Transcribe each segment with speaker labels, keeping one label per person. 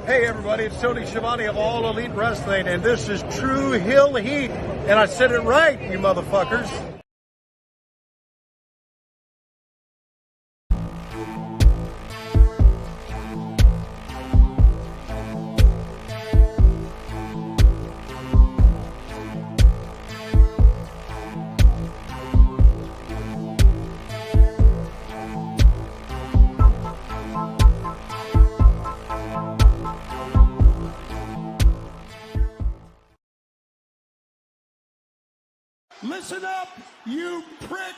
Speaker 1: Hey everybody, it's Tony Schiavone of All Elite Wrestling, and this is True Hill Heat, and I said it right, you motherfuckers.
Speaker 2: Listen up, you prick!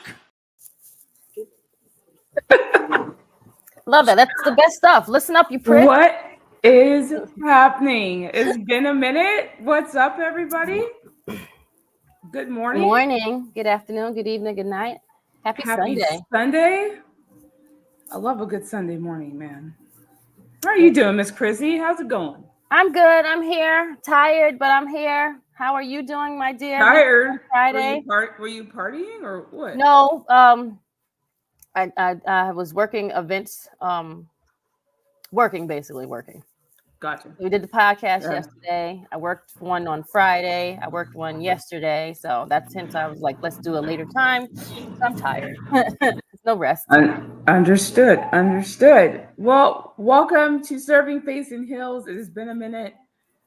Speaker 3: Love it. That's the best stuff. Listen up, you prick.
Speaker 4: What is happening? It's been a minute. What's up, everybody? Good morning.
Speaker 3: Good morning. Good afternoon. Good evening. Good night. Happy Sunday.
Speaker 4: Sunday. I love a good Sunday morning, man. How are you doing, Miss Krssi? How's it going?
Speaker 3: I'm good. I'm here. Tired, but I'm here. How are you doing, my dear?
Speaker 4: Tired.
Speaker 3: Friday.
Speaker 4: Were you partying or what?
Speaker 3: No. I was working events. Working.
Speaker 4: Gotcha.
Speaker 3: We did the podcast yesterday. I worked one on Friday. I worked one yesterday. So that's hence I was like, let's do a later time. I'm tired. No rest.
Speaker 4: Understood. Well, welcome to Serving Face in Hills. It has been a minute.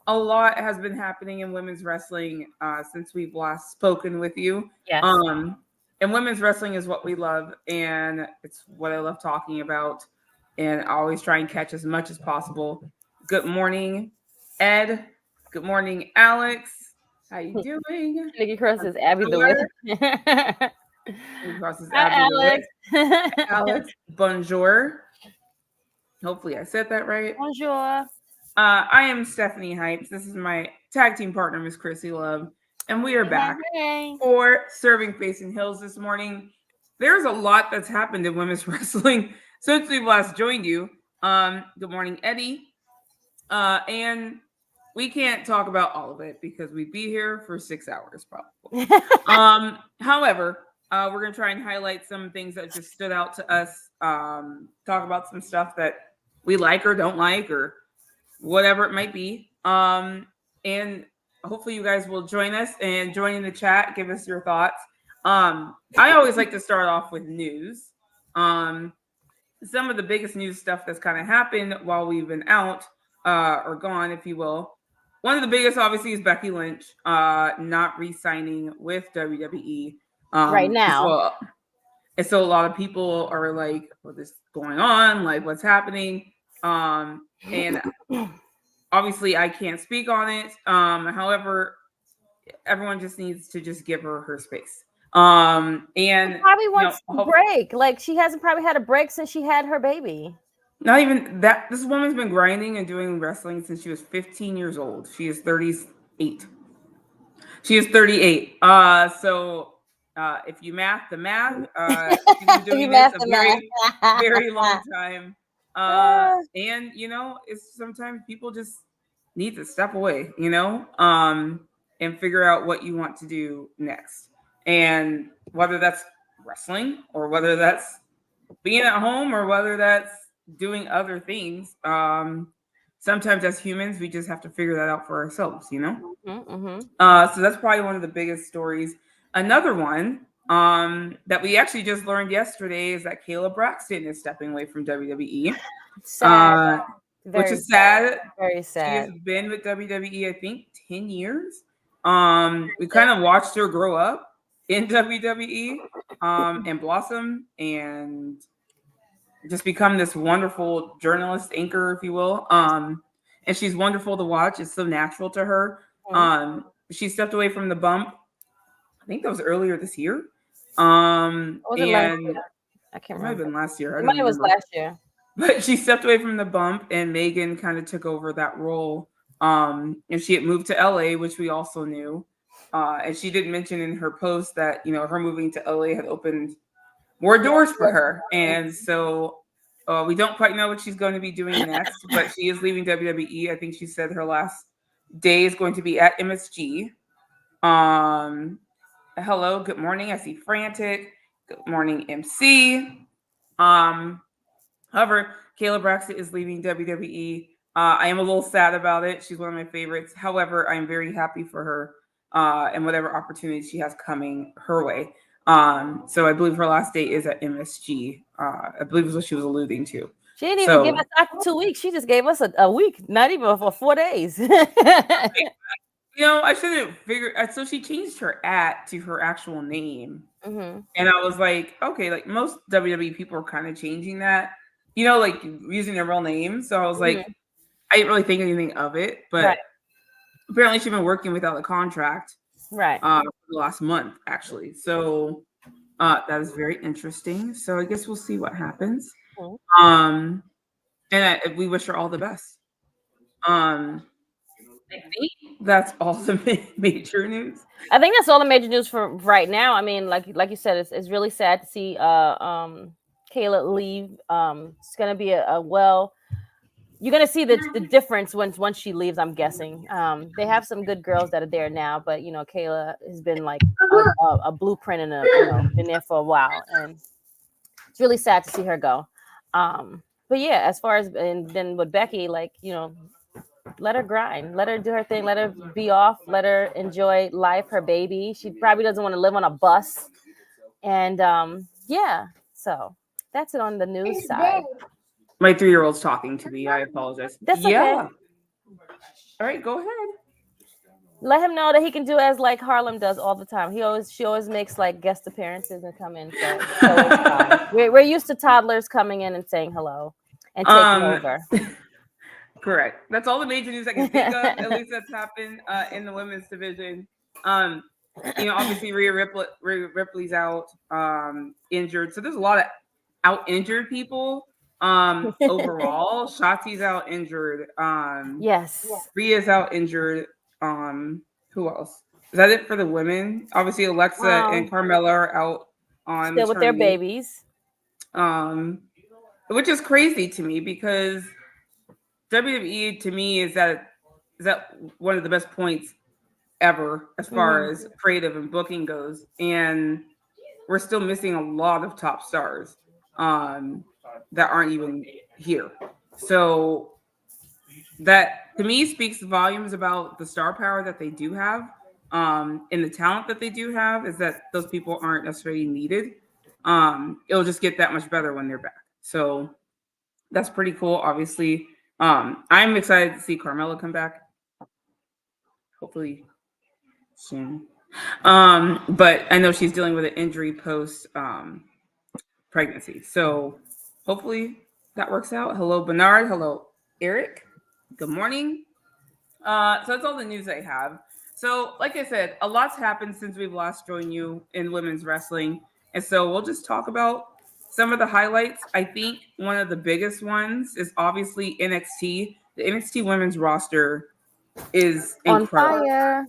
Speaker 4: A lot has been happening in women's wrestling since we've last spoken with you.
Speaker 3: Yes.
Speaker 4: And women's wrestling is what we love, and it's what I love talking about. And I always try and catch as much as possible. Good morning, Ed. Good morning, Alex. How you doing?
Speaker 3: Nikki crosses Abby the Witch.
Speaker 4: Crosses Abby the Witch. Alex, bonjour. Hopefully I said that right.
Speaker 3: Bonjour.
Speaker 4: I am Stephanie Heights. This is my tag team partner, Miss Krssi Love. And we are back for Serving Face in Hills this morning. There's a lot that's happened in women's wrestling since we've last joined you. Good morning, Eddie. And we can't talk about all of it because we'd be here for 6 hours probably. However, we're going to try and highlight some things that just stood out to us. Talk about some stuff that we like or don't like or whatever it might be. And hopefully you guys will join us and join in the chat. Give us your thoughts. I always like to start off with news. Some of the biggest news stuff that's kind of happened while we've been out or gone, if you will. One of the biggest, obviously, is Becky Lynch not re-signing with WWE
Speaker 3: right now.
Speaker 4: And so a lot of people are like, what is going on? Like, what's happening? And obviously I can't speak on it. However, everyone just needs to just give her space. And
Speaker 3: she probably wants a break. Like she hasn't probably had a break since she had her baby.
Speaker 4: Not even that. This woman's been grinding and doing wrestling since she was 15 years old. She is 38. She is 38. So if you math the math, she's been doing this a very long time. And it's sometimes people just need to step away, and figure out what you want to do next. And whether that's wrestling or whether that's being at home or whether that's doing other things. Sometimes as humans, we just have to figure that out for ourselves, So that's probably one of the biggest stories. Another one that we actually just learned yesterday is that Kayla Braxton is stepping away from WWE.
Speaker 3: Sad.
Speaker 4: Which is sad.
Speaker 3: Very sad.
Speaker 4: She has been with WWE, I think, 10 years. We kind of watched her grow up in WWE and blossom and just become this wonderful journalist anchor, if you will. And she's wonderful to watch. It's so natural to her. She stepped away from the bump. I think that was earlier this year.
Speaker 3: Was it last year? I can't remember.
Speaker 4: It might have been last year.
Speaker 3: It was last year.
Speaker 4: But she stepped away from the bump, and Megan kind of took over that role. And she had moved to LA, which we also knew. And she did mention in her post that, her moving to LA had opened more doors for her. And so we don't quite know what she's going to be doing next, but she is leaving WWE. I think she said her last day is going to be at MSG. Hello, good morning. I see Frantic. Good morning, MC. However, Kayla Braxton is leaving WWE. I am a little sad about it. She's one of my favorites. However, I'm very happy for her and whatever opportunities she has coming her way. So I believe her last date is at MSG. I believe is what she was alluding to.
Speaker 3: She didn't even give us after 2 weeks. She just gave us a week, not even for 4 days.
Speaker 4: I shouldn't figure. So she changed her to her actual name, and I was like, okay, like most WWE people are kind of changing that, like using their real name. So I was like, I didn't really think anything of it, but apparently she's been working without a contract,
Speaker 3: for
Speaker 4: the last month actually. So that is very interesting. So I guess we'll see what happens. And we wish her all the best. I think that's all the major news.
Speaker 3: I think that's all the major news for right now. I mean, like you said, it's really sad to see Kayla leave. It's gonna be you're gonna see the difference once she leaves. I'm guessing. They have some good girls that are there now, but Kayla has been like a blueprint and been there for a while, and it's really sad to see her go. But yeah, as far as and then with Becky, let her grind, let her do her thing, let her be off, let her enjoy life, her baby. She probably doesn't want to live on a bus. And so that's it on the news side.
Speaker 4: My 3-year-old's talking to me. I apologize.
Speaker 3: That's okay.
Speaker 4: All right, go ahead.
Speaker 3: Let him know that he can do as like Harlem does all the time. She always makes like guest appearances and come in. So it's fine. We're used to toddlers coming in and saying hello and taking over.
Speaker 4: Correct. That's all the major news I can think of. At least that's happened in the women's division. Obviously Rhea Ripley's out injured. So there's a lot of out injured people. Overall, Shotzi's out injured.
Speaker 3: Yes.
Speaker 4: Rhea's out injured. Who else? Is that it for the women? Obviously Alexa and Carmella are out on
Speaker 3: still with their babies.
Speaker 4: Which is crazy to me because WWE to me is that one of the best points ever as far as creative and booking goes, and we're still missing a lot of top stars that aren't even here. So that to me speaks volumes about the star power that they do have, and the talent that they do have is that those people aren't necessarily needed. It'll just get that much better when they're back. So that's pretty cool. Obviously. I'm excited to see Carmella come back. Hopefully soon. But I know she's dealing with an injury post pregnancy. So hopefully that works out. Hello, Bernard. Hello, Eric. Good morning. So that's all the news I have. So, like I said, a lot's happened since we've last joined you in women's wrestling. And so we'll just talk about some of the highlights. I think one of the biggest ones is obviously NXT. The NXT women's roster is incredible.
Speaker 3: On fire.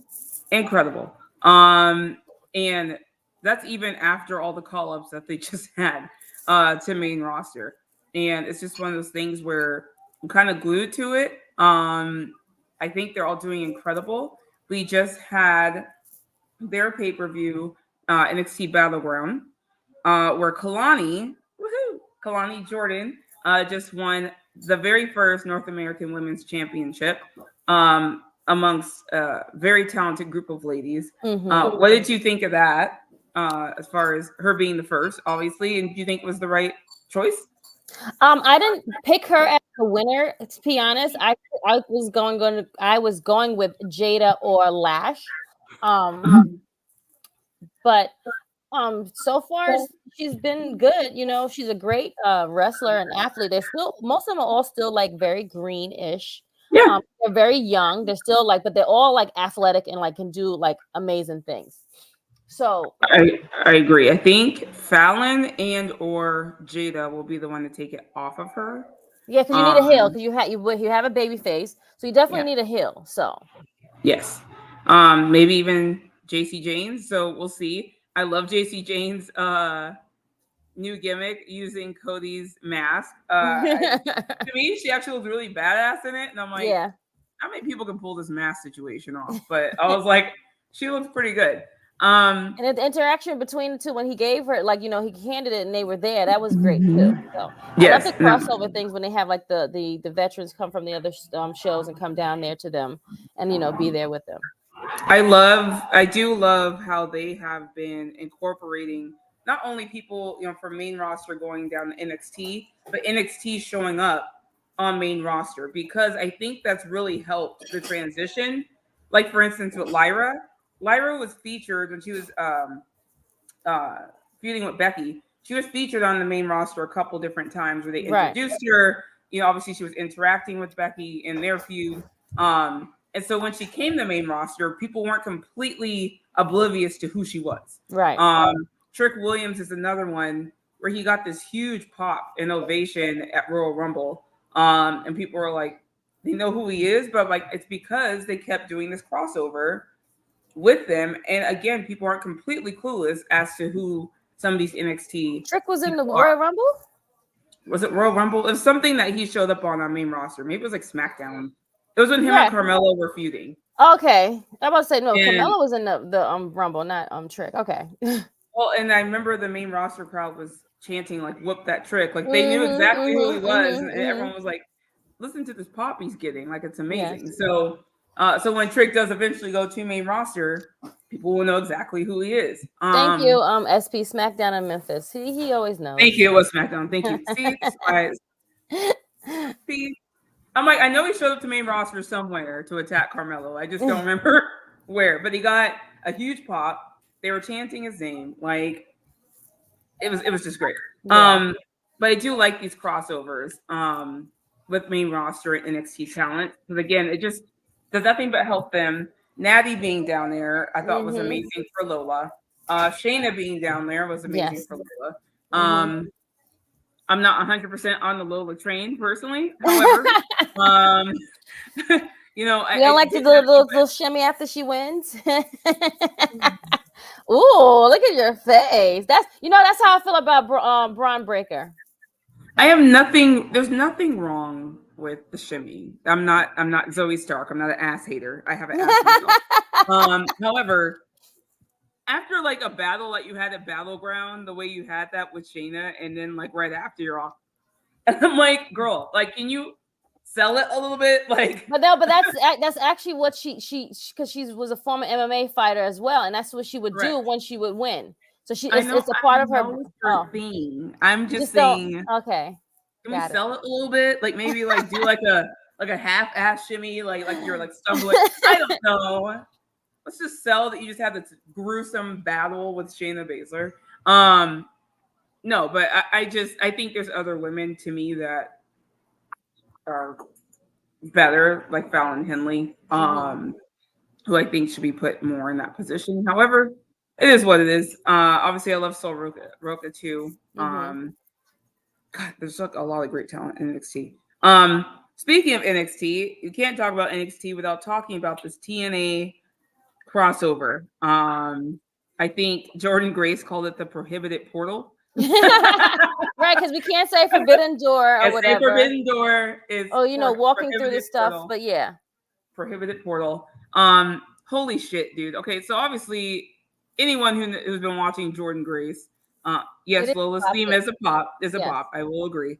Speaker 4: Incredible. And that's even after all the call-ups that they just had to main roster. And it's just one of those things where I'm kind of glued to it. I think they're all doing incredible. We just had their pay-per-view, NXT Battleground, where Kalani Jordynne just won the very first North American Women's Championship amongst a very talented group of ladies. What did you think of that as far as her being the first, obviously? And do you think it was the right choice?
Speaker 3: I didn't pick her as a winner, to be honest. I was going with Jada or Lash. But so far she's been good. She's a great wrestler and athlete. Most of them are all still like very green-ish.
Speaker 4: Yeah.
Speaker 3: They're very young. They're still but they're all like athletic and like can do like amazing things. So
Speaker 4: I agree. I think Fallon and or Jada will be the one to take it off of her.
Speaker 3: Yeah, because you need a heel, because you have a baby face, so you definitely need a heel. So
Speaker 4: yes, maybe even JC James. So we'll see. I love JC James' new gimmick using Cody's mask. To me, she actually was really badass in it, and I'm like, how many people can pull this mask situation off? But I was like, she looks pretty good.
Speaker 3: And the interaction between the two when he gave her, like, he handed it and they were there. That was great too. So I love the crossover things when they have like the veterans come from the other shows and come down there to them and be there with them.
Speaker 4: I do love how they have been incorporating not only people, from main roster going down to NXT, but NXT showing up on main roster, because I think that's really helped the transition. Like, for instance, with Lyra was featured when she was feuding with Becky. She was featured on the main roster a couple different times where they introduced her. Obviously she was interacting with Becky in their feud. And so when she came to the main roster, people weren't completely oblivious to who she was.
Speaker 3: Right.
Speaker 4: Trick Williams is another one where he got this huge pop and ovation at Royal Rumble. And people were like, they know who he is, but like, it's because they kept doing this crossover with them. And again, people aren't completely clueless as to who some of these NXT.
Speaker 3: Trick was in the Royal Rumble?
Speaker 4: Was it Royal Rumble? It was something that he showed up on our main roster. Maybe it was like SmackDown. It was when him and Carmelo were feuding.
Speaker 3: Okay. I was about to say, no, Carmelo was in the Rumble, not Trick. Okay.
Speaker 4: Well, and I remember the main roster crowd was chanting, like, whoop that Trick. Like, they knew exactly who he was. And everyone was like, listen to this pop he's getting. Like, it's amazing. Yes. So when Trick does eventually go to main roster, people will know exactly who he is.
Speaker 3: Thank you, SP SmackDown in Memphis. He always knows.
Speaker 4: Thank you. It was SmackDown. Thank you. See, I'm like, I know he showed up to main roster somewhere to attack Carmelo. I just don't remember where. But he got a huge pop. They were chanting his name. Like, it was just great. Yeah. But I do like these crossovers with main roster and NXT talent. Because again, it just does nothing but help them. Natty being down there, I thought was amazing for Lola. Shayna being down there was amazing for Lola. I'm not 100% on the Lola train personally. However, you don't
Speaker 3: like to do a little shimmy after she wins. Ooh, look at your face. That's how I feel about Braun Breaker.
Speaker 4: There's nothing wrong with the shimmy. I'm not Zoe Stark. I'm not an ass hater. I have an ass. However, after like a battle like you had at Battleground, the way you had that with Shayna, and then like right after you're off, and I'm like, girl, like, can you sell it a little bit? Like,
Speaker 3: but that's actually what she because she was a former MMA fighter as well, and that's what she would do when she would win. So it's a part of her
Speaker 4: thing. I'm just saying.
Speaker 3: Okay.
Speaker 4: Can we sell it a little bit? Like, maybe like do like a half-ass shimmy, like you're like stumbling. I don't know. Let's just sell that you just had this gruesome battle with Shayna Baszler. No, but I think there's other women to me that are better, like Fallon Henley, who I think should be put more in that position. However, it is what it is. Obviously, I love Sol Roca too. God, there's like a lot of great talent in NXT. Speaking of NXT, you can't talk about NXT without talking about this TNA crossover. I think Jordynne Grace called it the prohibited portal.
Speaker 3: Right, because we can't say forbidden door or whatever.
Speaker 4: Forbidden door is
Speaker 3: walking through this stuff, portal. But yeah.
Speaker 4: Prohibited portal. Holy shit, dude. Okay, so obviously anyone who's been watching Jordynne Grace, yes, Lola's theme is a pop. I will agree.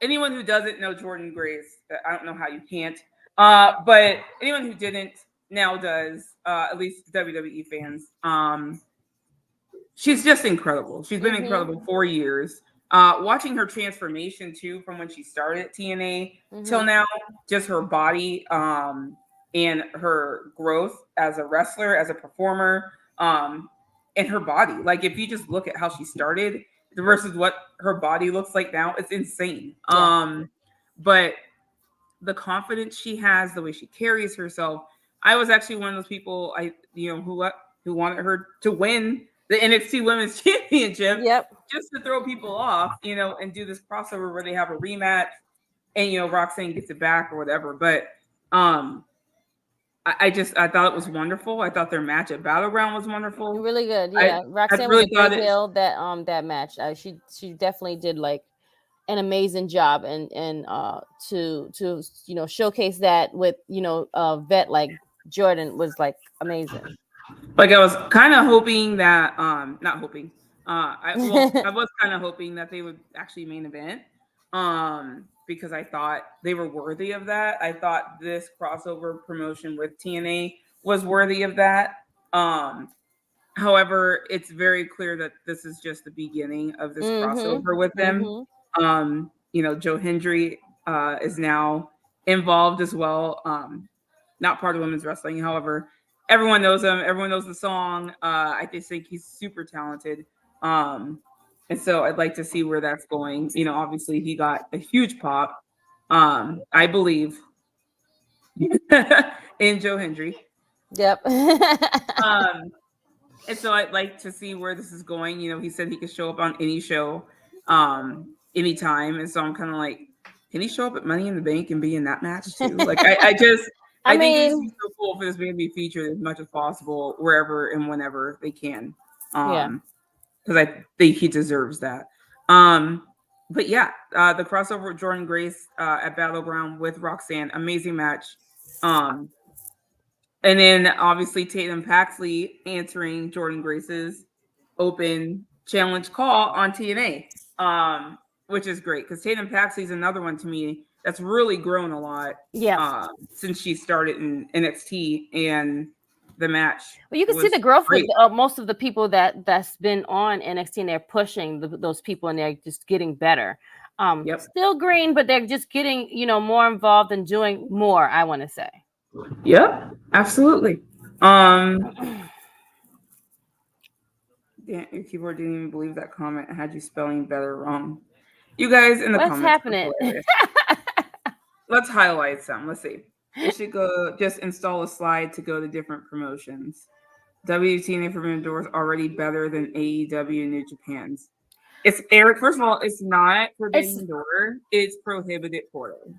Speaker 4: Anyone who doesn't know Jordynne Grace, I don't know how you can't. But anyone who didn't now does, at least WWE fans. She's just incredible. She's been incredible for years. Watching her transformation too, from when she started at TNA till now, just her body and her growth as a wrestler, as a performer, and her body. Like, if you just look at how she started versus what her body looks like now, it's insane. Yeah. But the confidence she has, the way she carries herself. I was actually one of those people who wanted her to win the NXT Women's Championship, just to throw people off, and do this crossover where they have a rematch, and Roxanne gets it back or whatever. But I thought it was wonderful. I thought their match at Battleground was wonderful,
Speaker 3: really good. Yeah, Roxanne really was a great heel that match. She definitely did like an amazing job, and to showcase that with vet like Jordynne was like amazing.
Speaker 4: Like I was kind of hoping that, not hoping. I was kind of hoping that they would actually main event, because I thought they were worthy of that. I thought this crossover promotion with TNA was worthy of that. However, it's very clear that this is just the beginning of this crossover with them. Joe Hendry is now involved as well. Not part of women's wrestling. However, everyone knows him. Everyone knows the song. I just think he's super talented. And so I'd like to see where that's going. Obviously he got a huge pop, I believe, in Joe Hendry.
Speaker 3: Yep.
Speaker 4: And so I'd like to see where this is going. He said he could show up on any show, anytime. And so I'm kind of like, can he show up at Money in the Bank and be in that match too? Like, I think it's so cool for this man to be featured as much as possible wherever and whenever they can. Because I think he deserves that. But yeah, the crossover with Jordynne Grace at Battleground with Roxanne, amazing match. And then obviously Tatum Paxley answering Jordynne Grace's open challenge call on TNA, which is great because Tatum Paxley is another one to me that's really grown a lot.
Speaker 3: Yeah.
Speaker 4: Since she started in NXT, and the match.
Speaker 3: Well, you can see the growth with most of the people that's been on NXT, and they're pushing those people, and they're just getting better. Still green, but they're just getting more involved and doing more. I want to say.
Speaker 4: Yep, absolutely. Yeah, your keyboard didn't even believe that comment. I had you spelling better wrong. You guys in the comments.
Speaker 3: What's happening?
Speaker 4: Let's highlight some. Let's see. You should go just install a slide to go to different promotions. WTNA Forbidden Door is already better than AEW New Japan's. It's Eric. First of all, it's not Forbidden Door. It's Prohibited Portal.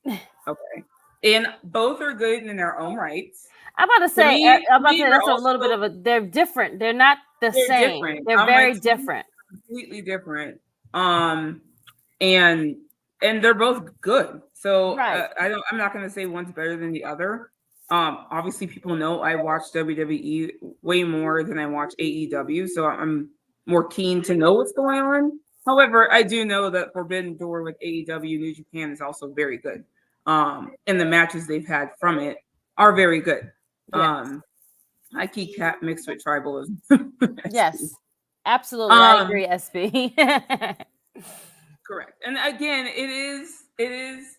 Speaker 4: Okay. And both are good in their own rights.
Speaker 3: I'm about to say that's a little bit of a. They're different. They're not the same. Different. They're very different.
Speaker 4: Completely different. And they're both good. So right. I'm not going to say one's better than the other. Obviously, people know I watch WWE way more than I watch AEW, so I'm more keen to know what's going on. However, I do know that Forbidden Door with AEW New Japan is also very good. And the matches they've had from it are very good. Yes. I keep cat mixed with tribalism.
Speaker 3: Yes, absolutely. I agree, SB.
Speaker 4: Correct. And again, it is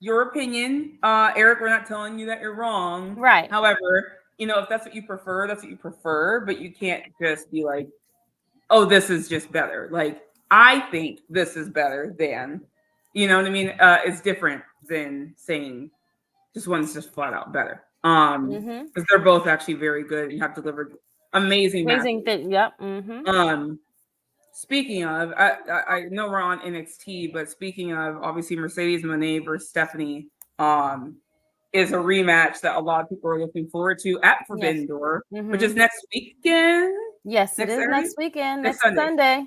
Speaker 4: your opinion. Eric, we're not telling you that you're wrong.
Speaker 3: Right.
Speaker 4: However, if that's what you prefer, that's what you prefer, but you can't just be like, oh, this is just better. Like, I think this is better than, you know what I mean? It's different than saying just one's just flat out better. Because they're both actually very good and have delivered amazing
Speaker 3: thing. Yep.
Speaker 4: Speaking of, I know we're on NXT, but speaking of, obviously Mercedes Moné versus Stephanie is a rematch that a lot of people are looking forward to at Forbidden Door, which is next weekend.
Speaker 3: Yes, it is next weekend, next Sunday.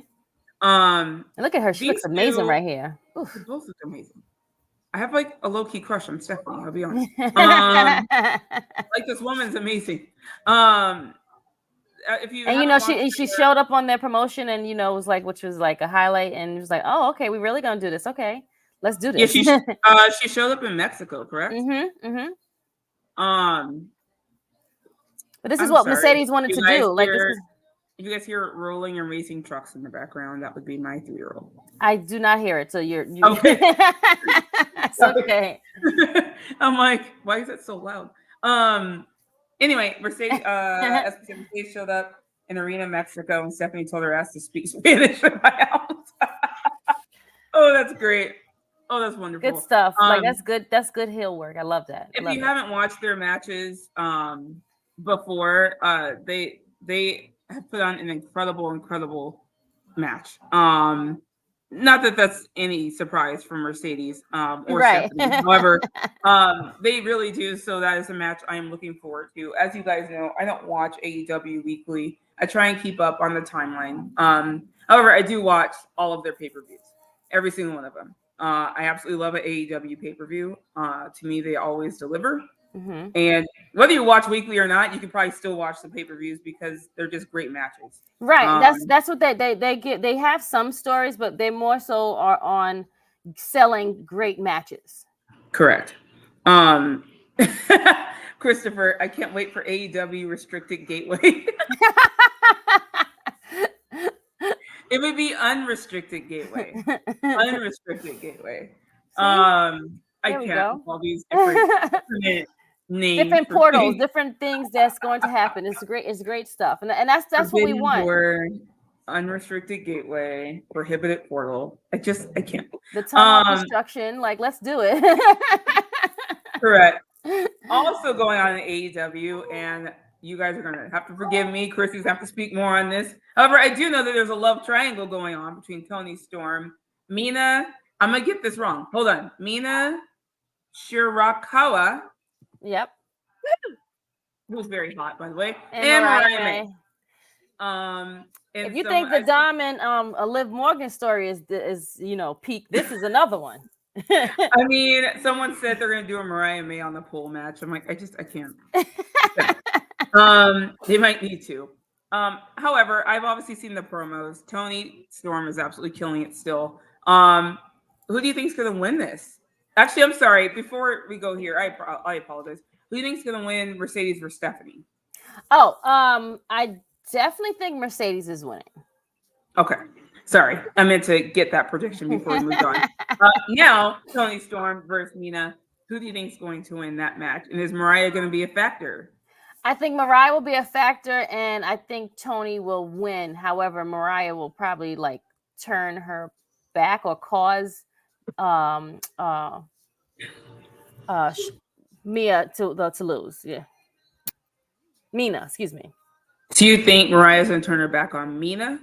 Speaker 3: And look at her; she looks amazing right here.
Speaker 4: Both look amazing. I have like a low-key crush on Stephanie, I'll be honest. Like, this woman's amazing. If you
Speaker 3: she showed up on their promotion and which was like a highlight, and it was like, oh, okay, we really gonna do this. Okay, let's do this.
Speaker 4: Yeah, she showed up in Mexico, correct?
Speaker 3: But this is what Mercedes wanted to do. Like,
Speaker 4: if you guys hear rolling and racing trucks in the background, that would be my 3-year-old.
Speaker 3: I do not hear it, so you're
Speaker 4: okay.
Speaker 3: It's okay.
Speaker 4: I'm like, why is it so loud? Anyway, Mercedes showed up in Arena, Mexico, and Stephanie told her ass to speak Spanish in my house. Oh, that's great. Oh, that's wonderful.
Speaker 3: Good stuff. Like, that's good. That's good heel work. I love that.
Speaker 4: If you haven't watched their matches before, they have put on an incredible match. Not that that's any surprise for Mercedes or
Speaker 3: right.
Speaker 4: Stephanie. However, they really do. So that is a match I am looking forward to. As you guys know, I don't watch AEW weekly. I try and keep up on the timeline. However, I do watch all of their pay-per-views, every single one of them. I absolutely love an AEW pay-per-view. To me, they always deliver.
Speaker 3: Mm-hmm.
Speaker 4: And whether you watch weekly or not, you can probably still watch the pay-per-views because they're just great matches.
Speaker 3: Right. That's what they get. They have some stories, but they more so are on selling great matches.
Speaker 4: Correct. Christopher, I can't wait for AEW Restricted Gateway. It would be Unrestricted Gateway. Unrestricted Gateway. I can't all these different names,
Speaker 3: different portals, different things that's going to happen. It's great stuff, and that's what we want.
Speaker 4: Unrestricted Gateway, Prohibited Portal. I can't.
Speaker 3: The tunnel of destruction, like let's do it.
Speaker 4: Correct. Also going on in AEW, and you guys are gonna have to forgive me. Krissi's have to speak more on this. However, I do know that there's a love triangle going on between Toni Storm, Mina. I'm gonna get this wrong. Hold on, Mina Shirakawa.
Speaker 3: Yep.
Speaker 4: Who's very hot, by the way,
Speaker 3: and Mariah May.
Speaker 4: If
Speaker 3: you think the Dom and Liv Morgan story is peak, this is another one.
Speaker 4: I mean, someone said they're gonna do a Mariah May on the pole match. I'm like, I can't. They might need to. However, I've obviously seen the promos. Toni Storm is absolutely killing it still. Who do you think is gonna win this? Actually, I'm sorry. Before we go here, I apologize. Who do you think is gonna win Mercedes or Stephanie?
Speaker 3: Oh, I definitely think Mercedes is winning.
Speaker 4: Okay. Sorry. I meant to get that prediction before we moved on. Now, Toni Storm versus Mina. Who do you think is going to win that match? And is Mariah going to be a factor?
Speaker 3: I think Mariah will be a factor, and I think Toni will win. However, Mariah will probably turn her back or cause Mia to lose. Yeah. Mina, excuse me.
Speaker 4: Do you think Mariah's going to turn her back on Mina?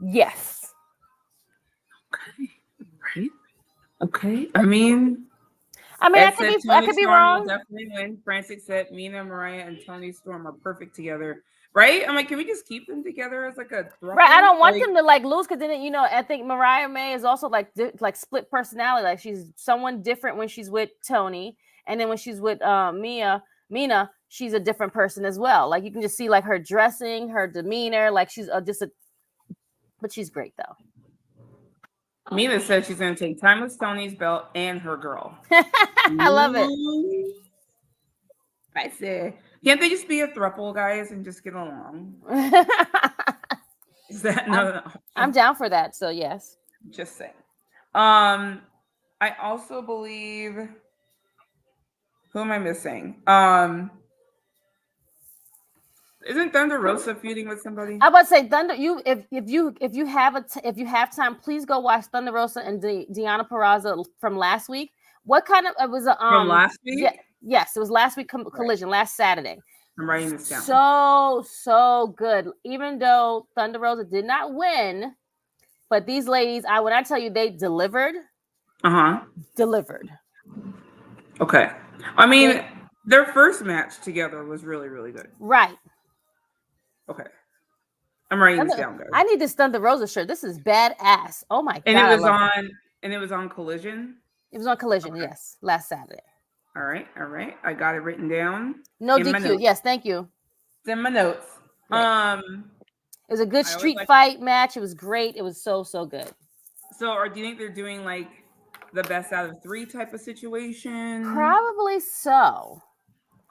Speaker 3: Yes.
Speaker 4: Okay. Right. Okay. I mean,
Speaker 3: I could be wrong.
Speaker 4: Will definitely win. Francis said Mina, Mariah, and Toni Storm are perfect together. Right? I'm like, can we just keep them together as a throuple?
Speaker 3: Right. I don't want them to lose because then I think Mariah May is also split personality. Like she's someone different when she's with Toni, and then when she's with Mina, she's a different person as well. Like you can just see her dressing, her demeanor, she's but she's great though.
Speaker 4: Mina said she's going to take Timeless Toni's belt and her girl.
Speaker 3: I love it.
Speaker 4: I say, can't they just be a throuple, guys, and just get along? Is that no?
Speaker 3: I'm down for that. So yes.
Speaker 4: Just saying. I also believe. Who am I missing? Isn't Thunder Rosa feuding with somebody?
Speaker 3: I would say Thunder. If you have time, please go watch Thunder Rosa and Deonna Purrazzo from last week. What kind of it was
Speaker 4: from last week?
Speaker 3: Yeah, yes, it was last week collision last Saturday.
Speaker 4: I'm writing this down.
Speaker 3: So good. Even though Thunder Rosa did not win, but these ladies, when I tell you they delivered. Delivered.
Speaker 4: Okay. I mean, their first match together was really, really good.
Speaker 3: Right.
Speaker 4: Okay. I'm writing this down, guys.
Speaker 3: I need this Thunder Rosa shirt. This is badass. Oh my god.
Speaker 4: And it was on Collision?
Speaker 3: It was on Collision, yes. Last Saturday.
Speaker 4: All right. I got it written down.
Speaker 3: No DQ. Yes, thank you.
Speaker 4: It's in my notes.
Speaker 3: Right. It was a good street fight match. It was great. It was so good.
Speaker 4: So, do you think they're doing the best out of 3 type of situation?
Speaker 3: Probably so.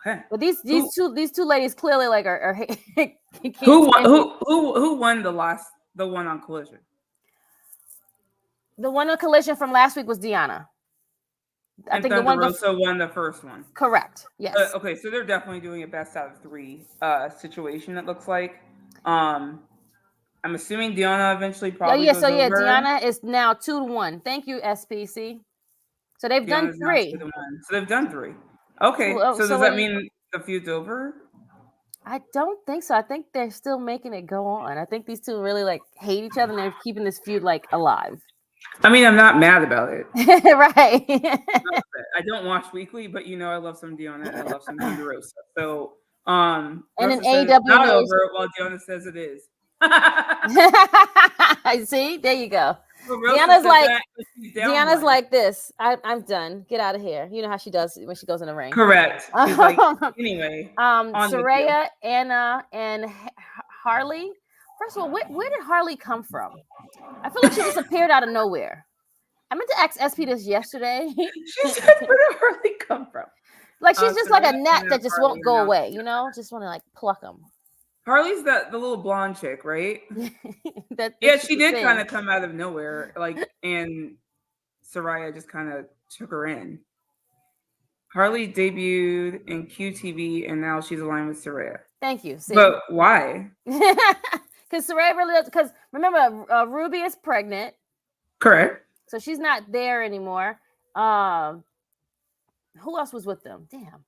Speaker 4: Okay.
Speaker 3: But these two ladies clearly are
Speaker 4: who won the one on Collision?
Speaker 3: The one on Collision from last week was Deonna.
Speaker 4: I think the one Rosa won the first one.
Speaker 3: Correct. Yes.
Speaker 4: Okay, so they're definitely doing a best out of 3 situation. It looks like. I'm assuming Deonna eventually probably.
Speaker 3: Oh yeah, over. Deonna is now 2-1. Thank you, SPC. So they've done 3.
Speaker 4: So they've done 3. Okay, so does that mean the feud's over?
Speaker 3: I don't think so. I think they're still making it go on. I think these two really hate each other and they're keeping this feud alive.
Speaker 4: I mean, I'm not mad about it.
Speaker 3: Right.
Speaker 4: I don't watch weekly, but I love some Deonna and I love some Thunder Rosa. So,
Speaker 3: and
Speaker 4: then
Speaker 3: AEW
Speaker 4: not over while Deonna says it is.
Speaker 3: See, there you go. Deanna's like this. I'm done. Get out of here. You know how she does when she goes in the ring.
Speaker 4: Correct. She's like, anyway.
Speaker 3: Soraya, Anna, and Harley. First of all, where did Harley come from? I feel like she just appeared out of nowhere. I meant to ask SP this yesterday.
Speaker 4: She said, where did Harley come from?
Speaker 3: Like she's just like a gnat that just won't go away, you know? Just want to like pluck them.
Speaker 4: Harley's the little blonde chick, right? She did kind of come out of nowhere, like, and Soraya just kind of took her in. Harley debuted in QTV, and now she's aligned with Soraya.
Speaker 3: Thank you. See?
Speaker 4: But why?
Speaker 3: Because Soraya really does. Because remember, Ruby is pregnant.
Speaker 4: Correct.
Speaker 3: So she's not there anymore. Who else was with them? Damn.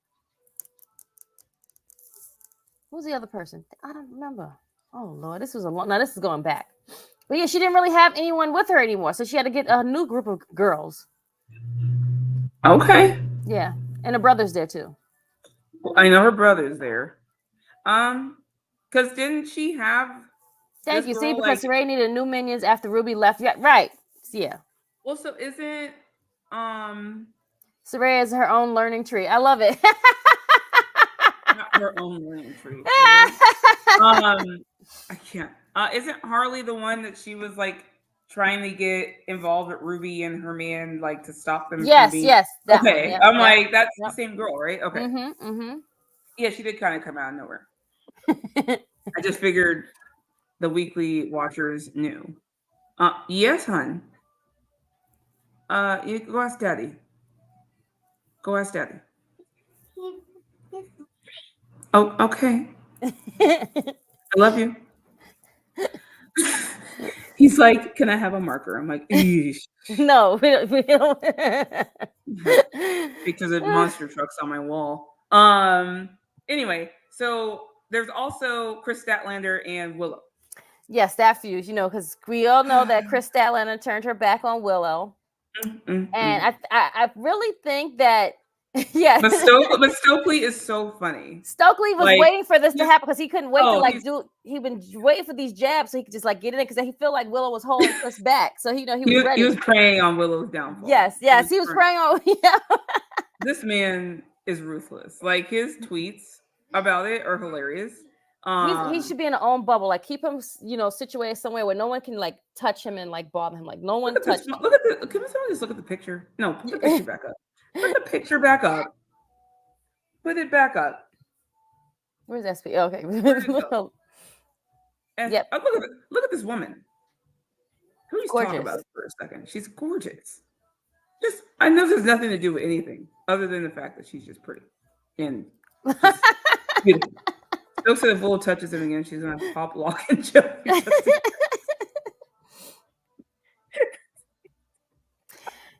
Speaker 3: Who's the other person? I don't remember. Oh Lord, this was a long. Now this is going back. But yeah, she didn't really have anyone with her anymore, so she had to get a new group of girls.
Speaker 4: Okay.
Speaker 3: Yeah, and her brother's there too.
Speaker 4: Well, I know her brother's there. Because didn't she have?
Speaker 3: Thank you. See, because Soraya needed new minions after Ruby left. Yeah, right. Yeah.
Speaker 4: Well, so isn't
Speaker 3: Soraya is her own learning tree. I love it.
Speaker 4: Not her own learning tree. I can't. Isn't Harley the one that she was like trying to get involved with Ruby and her man, like to stop them?
Speaker 3: Yes.
Speaker 4: Okay. Yep, I'm like, that's the same girl, right? Okay.
Speaker 3: Mm-hmm.
Speaker 4: Yeah, she did kind of come out of nowhere. I just figured the weekly watchers knew. Yes, hun. You go ask Daddy. Go ask Daddy. Oh, okay. I love you. He's like, can I have a marker? I'm like, eesh.
Speaker 3: No, we don't.
Speaker 4: Because of monster trucks on my wall. Anyway, so there's also Chris Statlander and Willow.
Speaker 3: Yes, that fuse, because we all know that Chris Statlander turned her back on Willow. And I really think that
Speaker 4: But Stokely is so funny.
Speaker 3: Stokely was waiting for this to happen because he couldn't wait to he'd been waiting for these jabs so he could just like get in it because he felt like Willow was holding Chris back. So he was ready.
Speaker 4: He was preying on Willow's downfall.
Speaker 3: Yes, he was preying on
Speaker 4: This man is ruthless. Like his tweets about it are hilarious.
Speaker 3: He should be in his own bubble. Like keep him, situated somewhere where no one can like touch him and like bother him. Like no one touch him.
Speaker 4: Look at the. Can someone just look at the picture? No, put the picture back up. Put the picture back up. Put it back up.
Speaker 3: Where's SP? Okay.
Speaker 4: Yep. Look at this woman. Can we just talk about it for a second? She's gorgeous. I know there's nothing to do with anything other than the fact that she's just pretty and beautiful. Stokes said if Willow touches him again, she's gonna pop, lock, and jump.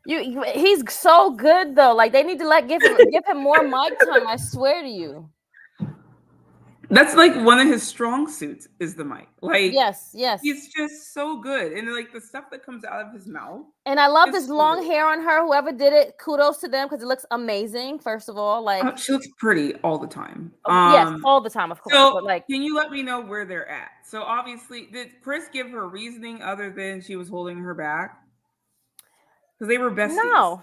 Speaker 3: He's so good though. Like they need to give him more mic time. I swear to you.
Speaker 4: That's like one of his strong suits is the mic. Like
Speaker 3: yes.
Speaker 4: He's just so good. And like the stuff that comes out of his mouth.
Speaker 3: And I love this long hair on her. Whoever did it, kudos to them because it looks amazing. First of all, like
Speaker 4: she looks pretty all the time.
Speaker 3: Yes, all the time, of course.
Speaker 4: So
Speaker 3: but
Speaker 4: can you let me know where they're at? So obviously, did Chris give her reasoning other than she was holding her back? Because they were besties.
Speaker 3: No,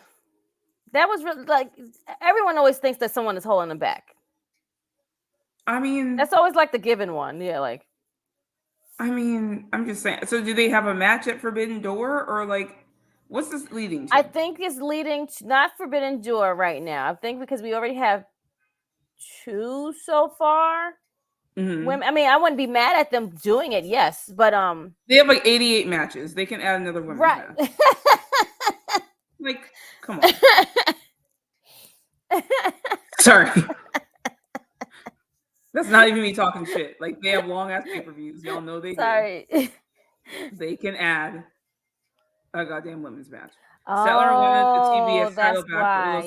Speaker 3: that was really like everyone always thinks that someone is holding them back.
Speaker 4: I mean,
Speaker 3: that's always like the given one. Yeah, like.
Speaker 4: I mean, I'm just saying. So, do they have a match at Forbidden Door, or like, what's this leading to?
Speaker 3: I think it's leading to not Forbidden Door right now. I think because we already have 2 so far.
Speaker 4: Mm-hmm.
Speaker 3: Women, I mean, I wouldn't be mad at them doing it. Yes, but
Speaker 4: they have like 88 matches. They can add another women's
Speaker 3: right.
Speaker 4: match. Like, come on. Sorry. That's not even me talking shit. Like they have long ass pay-per-views. Y'all know they do. They can add a goddamn women's match. Stellar won the TBS title back.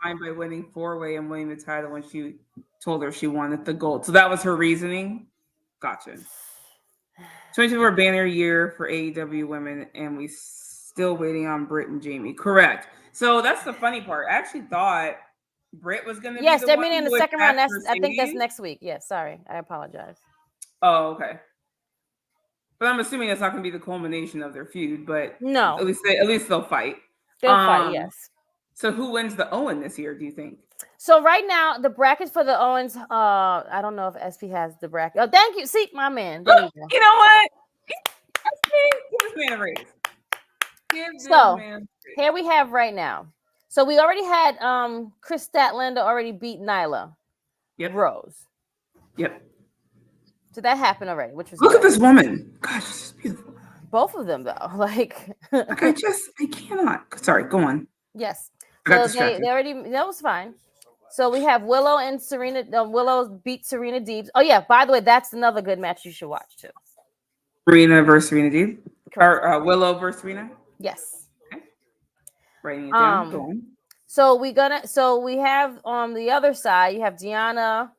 Speaker 4: By winning 4-way and winning the title when she told her she wanted the gold. So that was her reasoning. Gotcha. 2024 banner year for AEW women, and we still waiting on Britt and Jamie. Correct. So that's the funny part. I actually thought Britt was going to be the
Speaker 3: they're
Speaker 4: one
Speaker 3: meeting in the second round. I think that's next week. Yes, sorry. I apologize.
Speaker 4: Oh, okay. But I'm assuming it's not going to be the culmination of their feud. But
Speaker 3: No,
Speaker 4: at least they'll fight.
Speaker 3: they'll fight. Yes.
Speaker 4: So who wins the Owen this year? Do you think?
Speaker 3: So right now the brackets for the Owens. I don't know if SP has the bracket. Oh, thank you. See, my man. There you go.
Speaker 4: You know what? Give this man a raise.
Speaker 3: Here we have right now. So we already had Chris Statlander already beat Nyla.
Speaker 4: Yep.
Speaker 3: Rose.
Speaker 4: Yep.
Speaker 3: So that happened already, which was
Speaker 4: look at this woman. Gosh, she's beautiful.
Speaker 3: Both of them though, like
Speaker 4: I cannot. Sorry, go on.
Speaker 3: Yes.
Speaker 4: I
Speaker 3: So they already that was fine. So we have Willow and Serena. Willow beat Serena Deebs. Oh yeah, by the way, that's another good match you should watch too.
Speaker 4: Serena versus Serena Deeb, or Willow versus Serena.
Speaker 3: Yes.
Speaker 4: Okay. Writing it down. Go on.
Speaker 3: So we have on the other side, you have Deanna,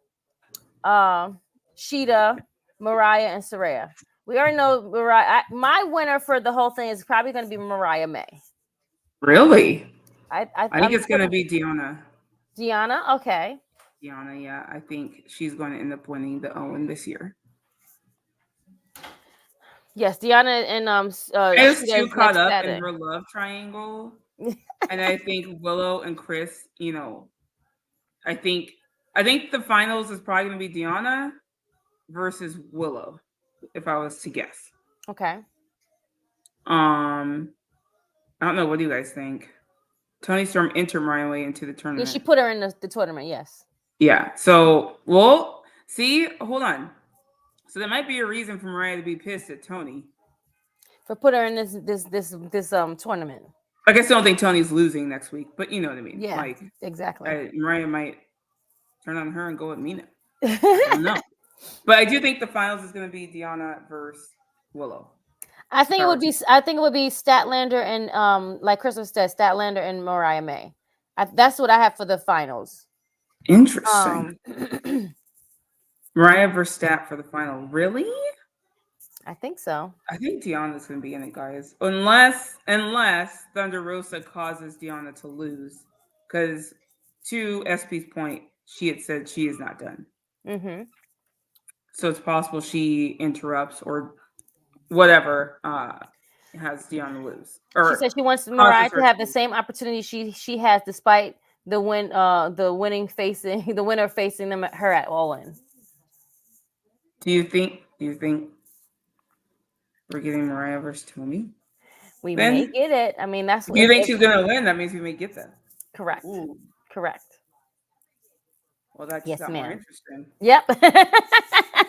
Speaker 3: Sheeta, Mariah, and Saraya. We already know Mariah. My winner for the whole thing is probably going to be Mariah May.
Speaker 4: Really?
Speaker 3: I
Speaker 4: think it's going to be Deanna.
Speaker 3: Deanna, okay.
Speaker 4: Deanna, yeah. I think she's going to end up winning the Owen this year.
Speaker 3: Yes, Deanna and
Speaker 4: she's too caught up in her love triangle. And I think Willow and Chris, I think the finals is probably going to be Deanna versus Willow, if I was to guess.
Speaker 3: Okay.
Speaker 4: I don't know. What do you guys think? Toni Storm entered Mariah May into the tournament.
Speaker 3: Yeah, she put her in the tournament, yes.
Speaker 4: Yeah. So, well, see, hold on. So there might be a reason for Mariah to be pissed at Toni.
Speaker 3: For put her in this tournament.
Speaker 4: I guess I don't think Toni's losing next week, but you know what I mean.
Speaker 3: Yeah,
Speaker 4: like,
Speaker 3: exactly.
Speaker 4: Mariah might turn on her and go with Mina. I don't know. But I do think the finals is going to be Deanna versus Willow.
Speaker 3: I think it would be Statlander and like Krssi said, Statlander and Mariah May. That's what I have for the finals.
Speaker 4: Interesting. Mariah versus Stat for the final. Really?
Speaker 3: I think so.
Speaker 4: I think Deanna's going to be in it, guys. Unless Thunder Rosa causes Deanna to lose. Because to SP's point, she had said she is not done.
Speaker 3: Mm-hmm.
Speaker 4: So it's possible she interrupts or whatever has Deanna lose. Or
Speaker 3: she said she wants Mariah to have the same opportunity she has despite the winner facing her at All In.
Speaker 4: Do you think we're getting Mariah versus Toni?
Speaker 3: We may get it. I mean, that's.
Speaker 4: If you think she's gonna win, that means we may get that.
Speaker 3: Correct.
Speaker 4: Ooh.
Speaker 3: Correct.
Speaker 4: Well, that's more interesting.
Speaker 3: Yep.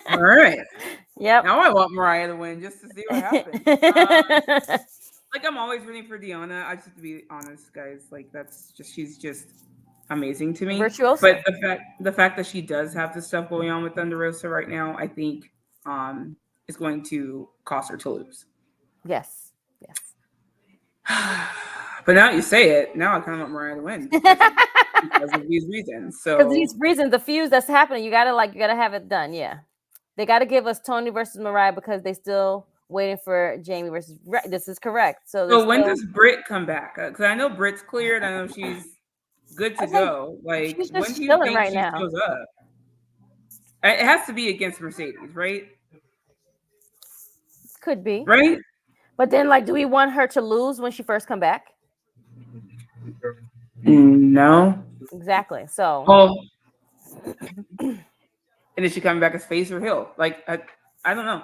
Speaker 4: All right.
Speaker 3: Yep.
Speaker 4: Now I want Mariah to win just to see what happens. Like I'm always rooting for Deanna. I just have to be honest, guys. Like she's just amazing to me.
Speaker 3: Virtuoso.
Speaker 4: But the fact that she does have this stuff going on with Thunder Rosa right now, I think is going to cause her to lose.
Speaker 3: Yes.
Speaker 4: But now you say it, now I kind of want Mariah to win because of these reasons. So
Speaker 3: because these reasons, the feuds that's happening, you gotta have it done. Yeah, they gotta give us Toni versus Mariah because they still waiting for Jamie versus. This is correct. So
Speaker 4: when does Britt come back? Because I know Britt's cleared. I know she's good to go. Like when do you think she shows up? It has to be against Mercedes, right?
Speaker 3: Could be.
Speaker 4: Right.
Speaker 3: But then, like, do we want her to lose when she first come back?
Speaker 4: No.
Speaker 3: Exactly. So.
Speaker 4: And is she coming back as face or heel? Like, I don't know.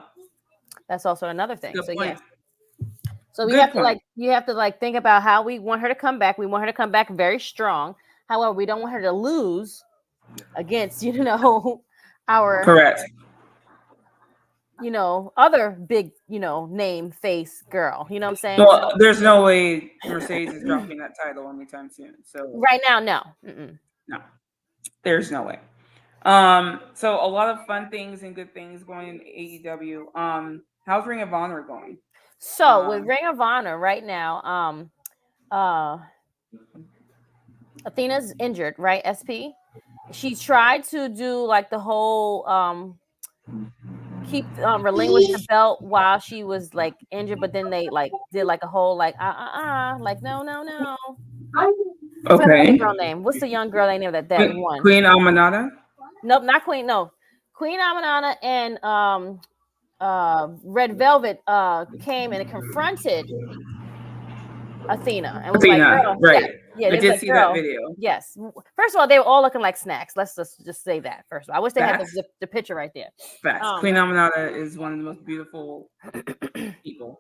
Speaker 3: That's also another thing.
Speaker 4: Good point.
Speaker 3: Yeah. So you have to think about how we want her to come back. We want her to come back very strong. However, we don't want her to lose against, our
Speaker 4: correct.
Speaker 3: Other big, name face girl. You know what I'm saying?
Speaker 4: Well, there's no way Mercedes is dropping that title anytime soon. So
Speaker 3: right now, no. Mm-mm.
Speaker 4: No, there's no way. So a lot of fun things and good things going in AEW. How's Ring of Honor going?
Speaker 3: So with Ring of Honor right now, Athena's injured, right? SP. She tried to do like the whole relinquish the belt while she was like injured, but then they like did like a whole like like no.
Speaker 4: Okay.
Speaker 3: Girl name. What's the young girl name that won?
Speaker 4: Queen Amanada?
Speaker 3: Nope, not Queen. No, Queen Amanada and Red Velvet came and confronted Athena and was like,
Speaker 4: Athena,
Speaker 3: girl,
Speaker 4: right.
Speaker 3: yeah,
Speaker 4: I
Speaker 3: they was
Speaker 4: did
Speaker 3: like,
Speaker 4: see
Speaker 3: girl,
Speaker 4: that video.
Speaker 3: yes. First of all, they were all looking like snacks. Let's just say that. First of all, I wish they had
Speaker 4: Facts.
Speaker 3: the picture right there.
Speaker 4: Facts. Queen Aminata is one of the most beautiful people